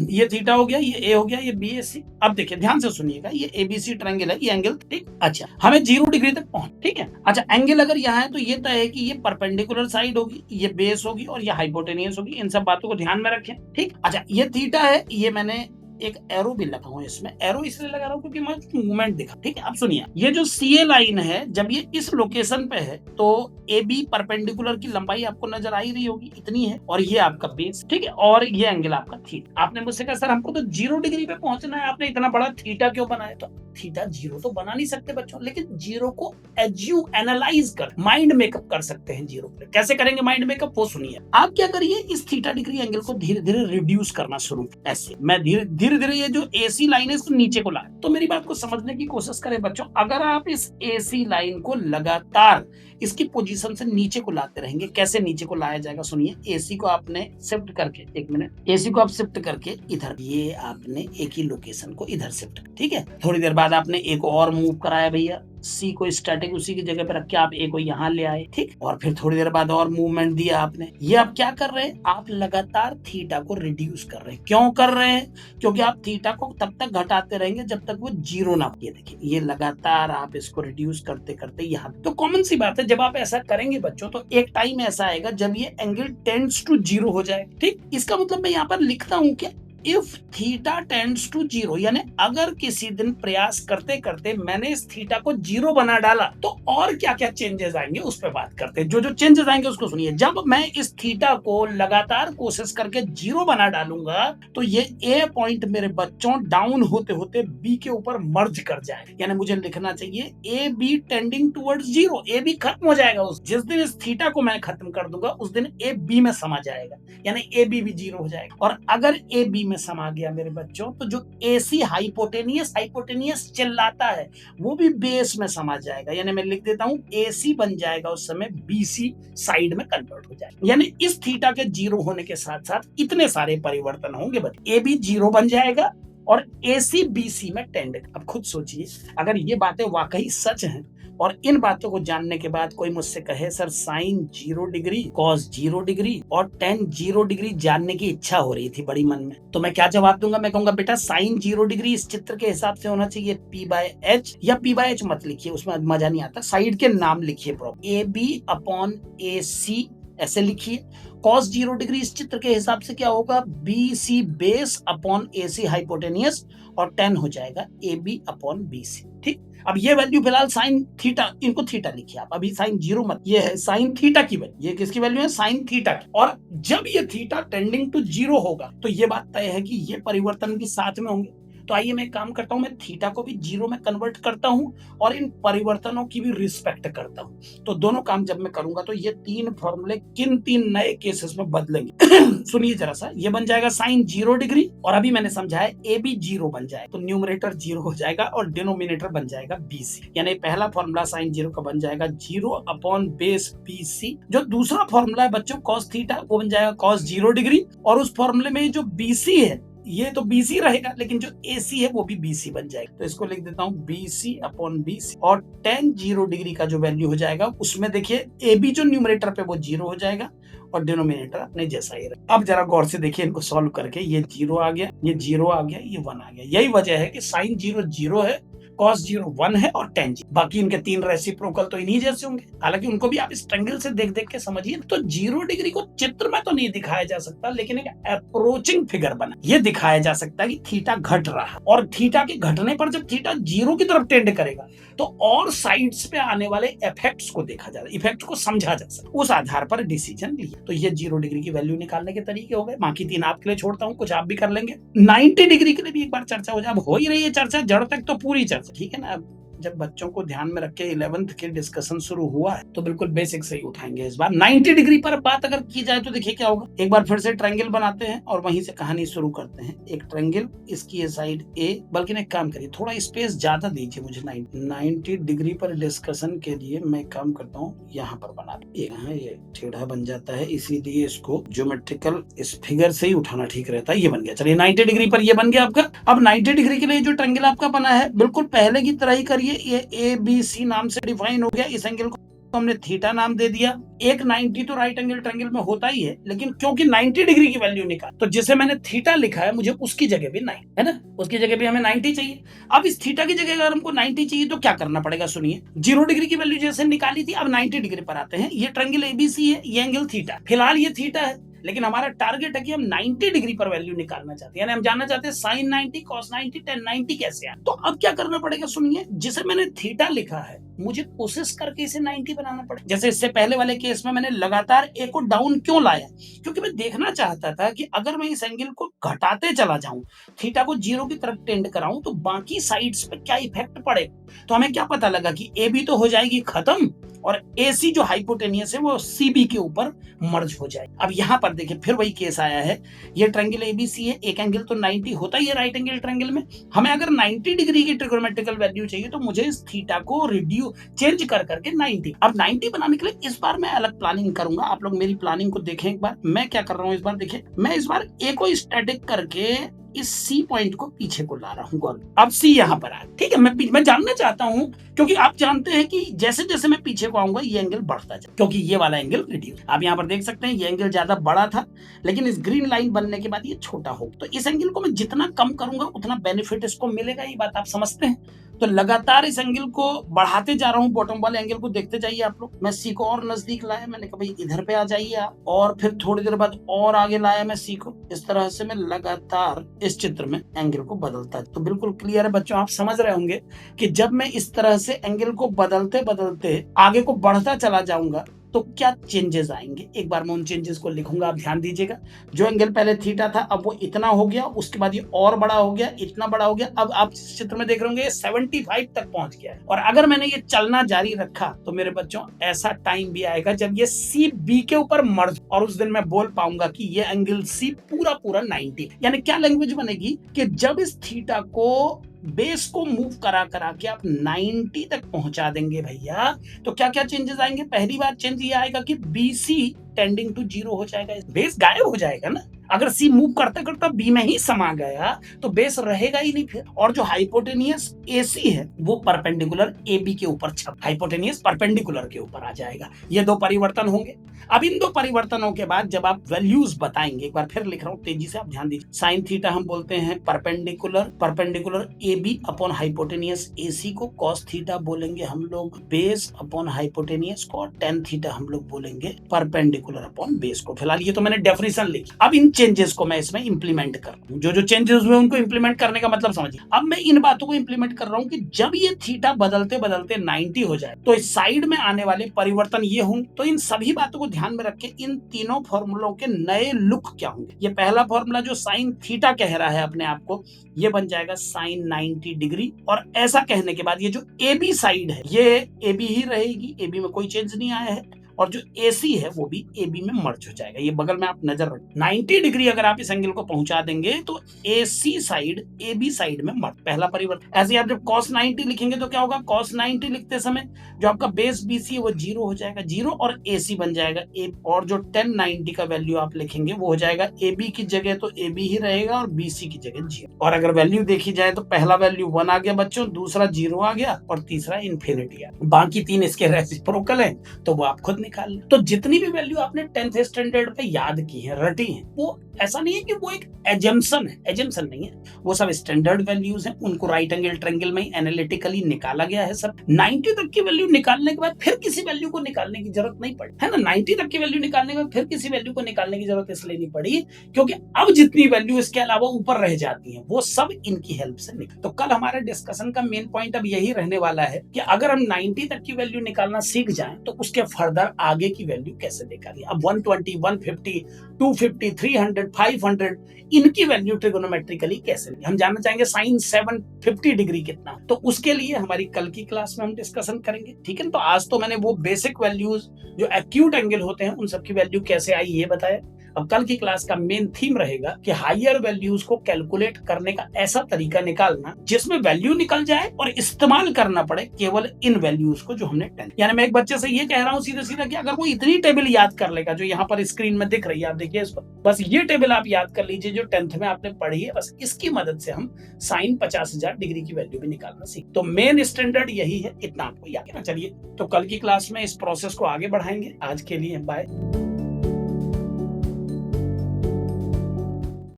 ये थीटा हो गया, ये ए हो गया, ये BAC। अब देखिए ध्यान से सुनिएगा, ये ABC ट्रायंगल है, ये एंगल, ठीक। अच्छा, हमें 0 डिग्री तक पहुंच, ठीक है। अच्छा, एंगल अगर यहाँ है तो ये तय है कि ये परपेंडिकुलर साइड होगी, ये बेस होगी और ये हाइपोटेनियस होगी, इन सब बातों को ध्यान में रखें, ठीक। अच्छा, ये थीटा है, ये मैंने एक एरो भी लगा हूं इसमें, एरो इसलिए लगा रहा हूं क्योंकि मैं मूवमेंट दिखा, ठीक है। अब सुनिए, ये जो CA लाइन है जब ये इस लोकेशन पे है तो AB परपेंडिकुलर की लंबाई आपको नजर आ ही रही होगी, इतनी है, और ये आपका बेस, ठीक है, और ये एंगल आपका थीटा। आपने मुझसे कहा सर हमको तो 0 डिग्री पे पहुंचना है, आपने इतना बड़ा थीटा क्यों बनाया, तो थीटा 0 तो बना नहीं सकते बच्चों, लेकिन 0 को एनालाइज कर, माइंड मेकअप कर सकते हैं 0 पे। कैसे करेंगे माइंड मेकअप, वो सुनिए। आप क्या करिए, इस थीटा डिग्री एंगल को धीरे धीरे रिड्यूस करना शुरू, ऐसे मैं धीरे धीरे धीरे ये जो AC लाइन है इसको नीचे को ला। तो मेरी बात को समझने की कोशिश करें बच्चों, अगर आप इस AC लाइन को लगातार इसकी पोजीशन से नीचे को लाते रहेंगे, कैसे नीचे को लाया जाएगा सुनिए। AC को आपने शिफ्ट करके, एक मिनट, AC को आप शिफ्ट करके इधर, ये आपने एक ही लोकेशन को इधर शिफ्ट, ठीक है। थोड़ी देर बाद आपने A को और मूव कराया भैया, C को स्टैटिक उसी की जगह पे रख के आप A को यहाँ ले आए, ठीक। और फिर थोड़ी देर बाद और मूवमेंट दिया आपने। ये आप क्या कर रहे हैं, आप लगातार थीटा को रिड्यूस कर रहे हैं। क्यों कर रहे हैं, क्योंकि आप थीटा को तब तक घटाते रहेंगे जब तक वो जीरो ना। ये देखिए, ये लगातार आप इसको रिड्यूस करते करते यहाँ। तो कॉमन सी बात है, जब आप ऐसा करेंगे बच्चों तो एक टाइम ऐसा आएगा जब ये एंगल टेंड्स टू जीरो हो जाए, ठीक। इसका मतलब मैं यहाँ पर लिखता हूँ कि if theta tends to zero, यानी अगर किसी दिन प्रयास करते करते मैंने इस थीटा को जीरो बना डाला तो और क्या क्या चेंजेस आएंगे उस पर बात करते हैं। जो जो चेंजेस आएंगे उसको सुनिए। जब मैं इस थीटा को लगातार कोशिश करके जीरो बना डालूंगा तो ये ए पॉइंट मेरे बच्चों डाउन होते होते बी के ऊपर मर्ज कर जाए, यानी मुझे लिखना चाहिए A B tending towards zero. A B खत्म हो जाएगा जिस दिन इस थीटा को मैं खत्म कर दूंगा उस दिन ए बी में समा जाएगा, यानी ए बी भी जीरो हो जाएगा। और अगर ए बी में समा गया मेरे बच्चों तो जो AC हाइपोटेनियस चिल्लाता है वो भी बेस में समा जाएगा, यानी मैं लिख देता हूं AC बन जाएगा उस समय BC साइड में कन्वर्ट हो जाएगा। यानी इस थीटा के जीरो होने के साथ साथ इतने सारे परिवर्तन होंगे, AB जीरो बन जाएगा और AC BC में टेंड। अब खुद सोचिए, अगर ये बातें वाकई सच हैं और इन बातों को जानने के बाद कोई मुझसे कहे sir sine 0 degree, cos 0 degree और टेन 0 डिग्री जानने की इच्छा हो रही थी बड़ी मन में, तो मैं क्या जवाब दूंगा? मैं कहूंगा बेटा साइन 0 डिग्री इस चित्र के हिसाब से होना चाहिए P/H, या P/H मत लिखिए, उसमें मजा नहीं आता, साइड के नाम लिखिए प्रॉपर, AB अपॉन AC ऐसे लिखिए। cos 0 डिग्री इस चित्र के हिसाब से क्या होगा? BC base upon AC hypotenuse और 10 हो जाएगा AB अपॉन BC, ठीक। अब ये वैल्यू फिलहाल साइन थीटा, इनको थीटा लिखिए आप, अभी साइन 0 मत, ये है साइन थीटा की वैल्यू। ये किसकी वैल्यू है? साइन थीटा की। और जब ये थीटा टेंडिंग टू 0 होगा तो ये बात तय है कि ये परिवर्तन भी साथ में होंगे। तो आइए मैं एक काम करता हूं, मैं थीटा को भी 0 में कन्वर्ट करता हूं और इन परिवर्तनों की भी रिस्पेक्ट करता हूं। तो दोनों काम जब मैं करूंगा तो ये तीन फॉर्मूले किन तीन नए केसेस में बदलेंगे सुनिए जरा सा। ये बन जाएगा साइन 0 डिग्री और अभी मैंने समझाया ए बी 0 बन जाए तो न्यूमरेटर 0 हो जाएगा और डिनोमिनेटर बन जाएगा BC, यानी पहला फॉर्मूला साइन 0 का बन जाएगा 0 अपॉन बेस BC। जो दूसरा फॉर्मूला है बच्चों कॉस थीटा, वो बन जाएगा कॉस 0 डिग्री और उस फॉर्मूले में जो BC है ये तो BC रहेगा लेकिन जो AC है वो भी BC बन जाएगा। तो इसको लिख देता हूं BC अपॉन BC और tan 0 डिग्री का जो वैल्यू हो जाएगा उसमें देखिए AB जो न्यूमरेटर पे वो 0 हो जाएगा और डिनोमिनेटर अपने जैसा ही रहेगा। अब जरा गौर से देखिए इनको सॉल्व करके, ये 0 आ गया, ये 0 आ गया, ये 1 आ गया। यही वजह है कि साइन 0 0 है, cos 0 1 है और tan 0। बाकी इनके तीन रेसिप्रोकल तो इन्हीं जैसे होंगे, हालांकि उनको भी आप इस ट्रायंगल से देख देख के समझिए। तो 0 डिग्री को चित्र में तो नहीं दिखाया जा सकता लेकिन एक अप्रोचिंग फिगर बना ये दिखाया जा सकता है कि थीटा घट रहा है और थीटा के घटने पर जब थीटा 0 की तरफ टेंड करेगा तो और साइड्स पे आने वाले इफेक्ट्स को देखा जाता है, इफेक्ट को समझा जा सकता है, उस आधार पर डिसीजन लिया। तो ये 0 डिग्री की वैल्यू निकालने के तरीके हो गए। बाकी तीन आपके लिए छोड़ता हूँ, कुछ आप भी कर लेंगे। 90 डिग्री के लिए भी एक बार चर्चा हो जाए, अब हो ही रही है चर्चा, जड़ तक तो पूरी चर्चा, ठीक है ना। जब बच्चों को ध्यान में रख के 11th के डिस्कशन शुरू हुआ है तो बिल्कुल बेसिक से ही उठाएंगे इस बार। 90 डिग्री पर बात अगर की जाए तो देखिए क्या होगा। एक बार फिर से ट्रायंगल बनाते हैं और वहीं से कहानी शुरू करते हैं। एक ट्रायंगल, इसकी ये साइड A, बल्कि एक काम करिए थोड़ा स्पेस ज्यादा दीजिए मुझे। 90 डिग्री पर डिस्कशन के लिए मैं काम करता हूँ, यहाँ पर बना ये टेढ़ा बन जाता है, इसीलिए इसको ज्योमेट्रिकल इस फिगर से ही उठाना ठीक रहता है। ये बन गया, चलिए 90 डिग्री पर ये बन गया आपका। अब 90 डिग्री के लिए जो ट्रायंगल आपका बना है बिल्कुल पहले की तरह ही करिए। ये ABC नाम से डिफाइन हो गया, इस एंगल को हमने थीटा नाम दे दिया। एक 90 तो राइट एंगल ट्रायंगल में होता ही है लेकिन क्योंकि 90 डिग्री की वैल्यू निकाल तो जिसे मैंने थीटा लिखा है मुझे उसकी जगह भी 9 है ना, उसकी जगह भी हमें 90 चाहिए। अब इस थीटा की जगह अगर हमको 90 चाहिए तो क्या करना पड़ेगा सुनिए। 0 डिग्री की वैल्यू जैसे निकाली थी, अब 90 डिग्री पर आते हैं। ये ट्रायंगल ABC है, ये एंगल थीटा, फिलहाल ये थीटा है लेकिन हमारा टारगेट है कि हम 90 डिग्री पर वैल्यू निकालना चाहते हैं, यानी हम जानना चाहते हैं साइन 90, कॉस 90, tan 90 कैसे है। तो अब क्या करना पड़ेगा सुनिए, जिसे मैंने थीटा लिखा है मुझे कोशिश करके इसे 90 बनाना पड़ेगा। जैसे इससे पहले वाले केस में मैंने लगातार A को डाउन क्यों लाया, क्योंकि मैं देखना चाहता था कि अगर मैं इस एंगल को घटाते चला जाऊं, थीटा को 0 की तरफ टेंड कराऊं तो बाकी साइड्स पे क्या इफेक्ट पड़ेगा। तो हमें क्या पता लगा कि AB तो हो जाएगी खत्म और AC जो हाइपोटेनियस है वो CB के ऊपर मर्ज हो जाए। अब यहाँ पर देखिए फिर वही केस आया है, ये ट्रायंगल ABC है, एक एंगल तो 90 होता ही है राइट एंगल ट्रायंगल में। हमें अगर 90 डिग्री की ट्रिगोनोमेट्रिकल वैल्यू चाहिए तो मुझे इस थीटा को चेंज कर करके 90, अब 90 बनाने के लिए इस बार मैं अलग प्लानिंग करूंगा। आप लोग मेरी प्लानिंग को देखें एक बार, मैं क्या कर रहा हूं इस बार, देखिए मैं इस बार A को स्टैटिक करके इस C पॉइंट को पीछे को ला रहा हूं। अब C यहां पर आया, ठीक है। मैं जानना चाहता हूं, क्योंकि आप जानते हैं कि जैसे जैसे मैं पीछे को आऊंगा ये एंगल बढ़ता जाए, क्योंकि ये वाला एंगल रिड्यूस। आप यहाँ पर देख सकते हैं ये एंगल ज्यादा बड़ा था, लेकिन इस ग्रीन लाइन बनने के बाद ये छोटा हो, तो इस एंगल को मैं जितना कम करूंगा उतना बेनिफिट इसको मिलेगा। ये बात आप समझते हैं। तो लगातार इस एंगल को बढ़ाते जा रहा हूं, बॉटम वाले एंगल को देखते जाइए आप लोग। मैं C को और नजदीक लाया, मैंने कहा भाई इधर पे आ जाइए आप, और फिर थोड़ी देर बाद और आगे लाया मैं C को। इस तरह से मैं लगातार इस चित्र में एंगल को बदलता है। तो बिल्कुल क्लियर है बच्चों, आप समझ रहे होंगे कि जब मैं इस तरह से एंगल को बदलते बदलते आगे को बढ़ता चला जाऊंगा तो क्या चेंजेस आएंगे। एक बार मैं उन चेंजेस को लिखूंगा, आप ध्यान दीजिएगा। जो एंगल पहले थीटा था अब वो इतना हो गया, उसके बाद ये और बड़ा हो गया, इतना बड़ा हो गया। अब आप इस चित्र में देख रहे होंगे 75 तक पहुंच गया है। और अगर मैंने ये चलना जारी रखा तो मेरे बच्चों ऐसा टाइम भी आएगा जब ये CB के ऊपर मर्ज, और उस दिन मैं बोल पाऊंगा कि ये एंगल C पूरा पूरा 90। यानी क्या लैंग्वेज बनेगी कि जब इस थीटा को बेस को मूव करा करा के आप 90 तक पहुंचा देंगे भैया, तो क्या क्या चेंजेस आएंगे। पहली बार चेंज ये आएगा कि BC टेंडिंग टू 0 हो जाएगा, बेस गायब हो जाएगा ना। अगर C मूव करते करते B में ही समा गया तो बेस रहेगा ही नहीं फिर। और जो हाइपोटेनियस AC है वो परपेंडिकुलर AB के ऊपर हाइपोटेनियस परपेंडिकुलर के ऊपर आ जाएगा। ये दो परिवर्तन होंगे। अब इन दो परिवर्तनों के बाद जब आप वैल्यूज बताएंगे, एक बार फिर लिख रहा हूं तेजी से, आप ध्यान दीजिए। साइन थीटा हम बोलते हैं perpendicular AB upon hypotenuse AC को, कॉस थीटा बोलेंगे हम लोग बेस अपॉन हाइपोटेनियस को, और टेन थीटा हम लोग बोलेंगे परपेंडिकुलर अपॉन बेस को। फिलहाल ये तो मैंने डेफिनेशन लिखी। अब इन चेंजेस को मैं इसमें इंप्लीमेंट कर रहा हूं। जो जो चेंजेस हुए उनको इंप्लीमेंट करने का मतलब समझिए। अब मैं इन बातों को इंप्लीमेंट कर रहा हूं कि जब ये थीटा बदलते बदलते 90 हो जाए तो इस साइड में आने वाले परिवर्तन ये होंगे। तो इन सभी बातों को ध्यान में रख के इन तीनों फॉर्मूलों के नए लुक क्या होंगे। ये पहला फॉर्मूला जो साइन थीटा कह रहा है अपने आप को, ये बन जाएगा साइन 90 डिग्री। और ऐसा कहने के बाद ये जो AB साइड है ये AB ही रहेगी, AB में कोई चेंज नहीं आया है। और जो AC है वो भी AB में मर्ज हो जाएगा। ये बगल में आप नजर रखें, 90 डिग्री अगर आप इस एंगल को पहुंचा देंगे तो AC साइड AB साइड में मर्ज, पहला परिवर्तन। ऐसे आप जब cos 90 लिखेंगे तो क्या होगा, cos 90 लिखते समय जो आपका बेस BC है वो 0 हो जाएगा, 0 और AC बन जाएगा A। और जो 1090 का वैल्यू आप लिखेंगे वो हो जाएगा AB की जगह तो AB ही रहेगा और BC की जगह 0। और अगर वैल्यू देखी जाए तो पहला वैल्यू 1 आ गया बच्चों, दूसरा 0 आ गया और तीसरा इन्फिनिटी आ गया। बाकी तीन इसके रेसिप्रोकल हैं तो वो आप खुद निकाल लें। तो जितनी भी वैल्यू आपने 10th स्टैंडर्ड पे याद की है, रटी है, वो ऐसा नहीं है कि वो एक एजम्पशन है, एजम्पशन नहीं है, वो सब स्टैंडर्ड वैल्यूज हैं। उनको राइट एंगल ट्रायंगल में एनालिटिकली निकाला गया है सब। 90 तक की वैल्यू निकालने के बाद फिर किसी वैल्यू को निकालने की जरूरत नहीं पड़ी, है ना। 90 तक की वैल्यू निकालने के बाद फिर किसी वैल्यू को निकालने की जरूरत इसलिए नहीं पड़ी क्योंकि अब जितनी वैल्यू इसके अलावा ऊपर रह जाती है वो सब इनकी हेल्प से निकल। तो कल हमारे डिस्कशन का मेन पॉइंट अब यही रहने वाला है कि अगर हम 90 तक की वैल्यू निकालना सीख जाएं तो उसके फर्दर आगे की वैल्यू कैसे निकालिए। अब 120, 150, 250, 300, 500 इनकी वैल्यू ट्रिगोनोमेट्रिकली कैसे, हम जानना चाहेंगे साइन 750 डिग्री कितना। तो उसके लिए हमारी कल की क्लास में हम डिस्कशन करेंगे, ठीक है। तो आज तो मैंने वो बेसिक वैल्यूज जो एक्यूट एंगल होते हैं उन सबकी वैल्यू कैसे आई ये बताया। अब कल की क्लास का मेन थीम रहेगा कि हायर वैल्यूज को कैलकुलेट करने का ऐसा तरीका निकालना जिसमें वैल्यू निकल जाए और इस्तेमाल करना पड़े केवल इन वैल्यूज को जो हमने 10। यानी मैं एक बच्चे से ये कह रहा हूं सीधे सीधा कि अगर वो इतनी टेबल याद कर लेगा जो यहाँ पर स्क्रीन में दिख रही है, आप देखिए इस पर, बस ये टेबल आप याद कर लीजिए जो 10th में आपने पढ़ी है, बस इसकी मदद से हम साइन 50,000 डिग्री की वैल्यू भी निकालना सीख। तो मेन स्टैंडर्ड यही है, इतना आपको याद रखना। चलिए तो कल की क्लास में इस प्रोसेस को आगे बढ़ाएंगे। आज के लिए बाय।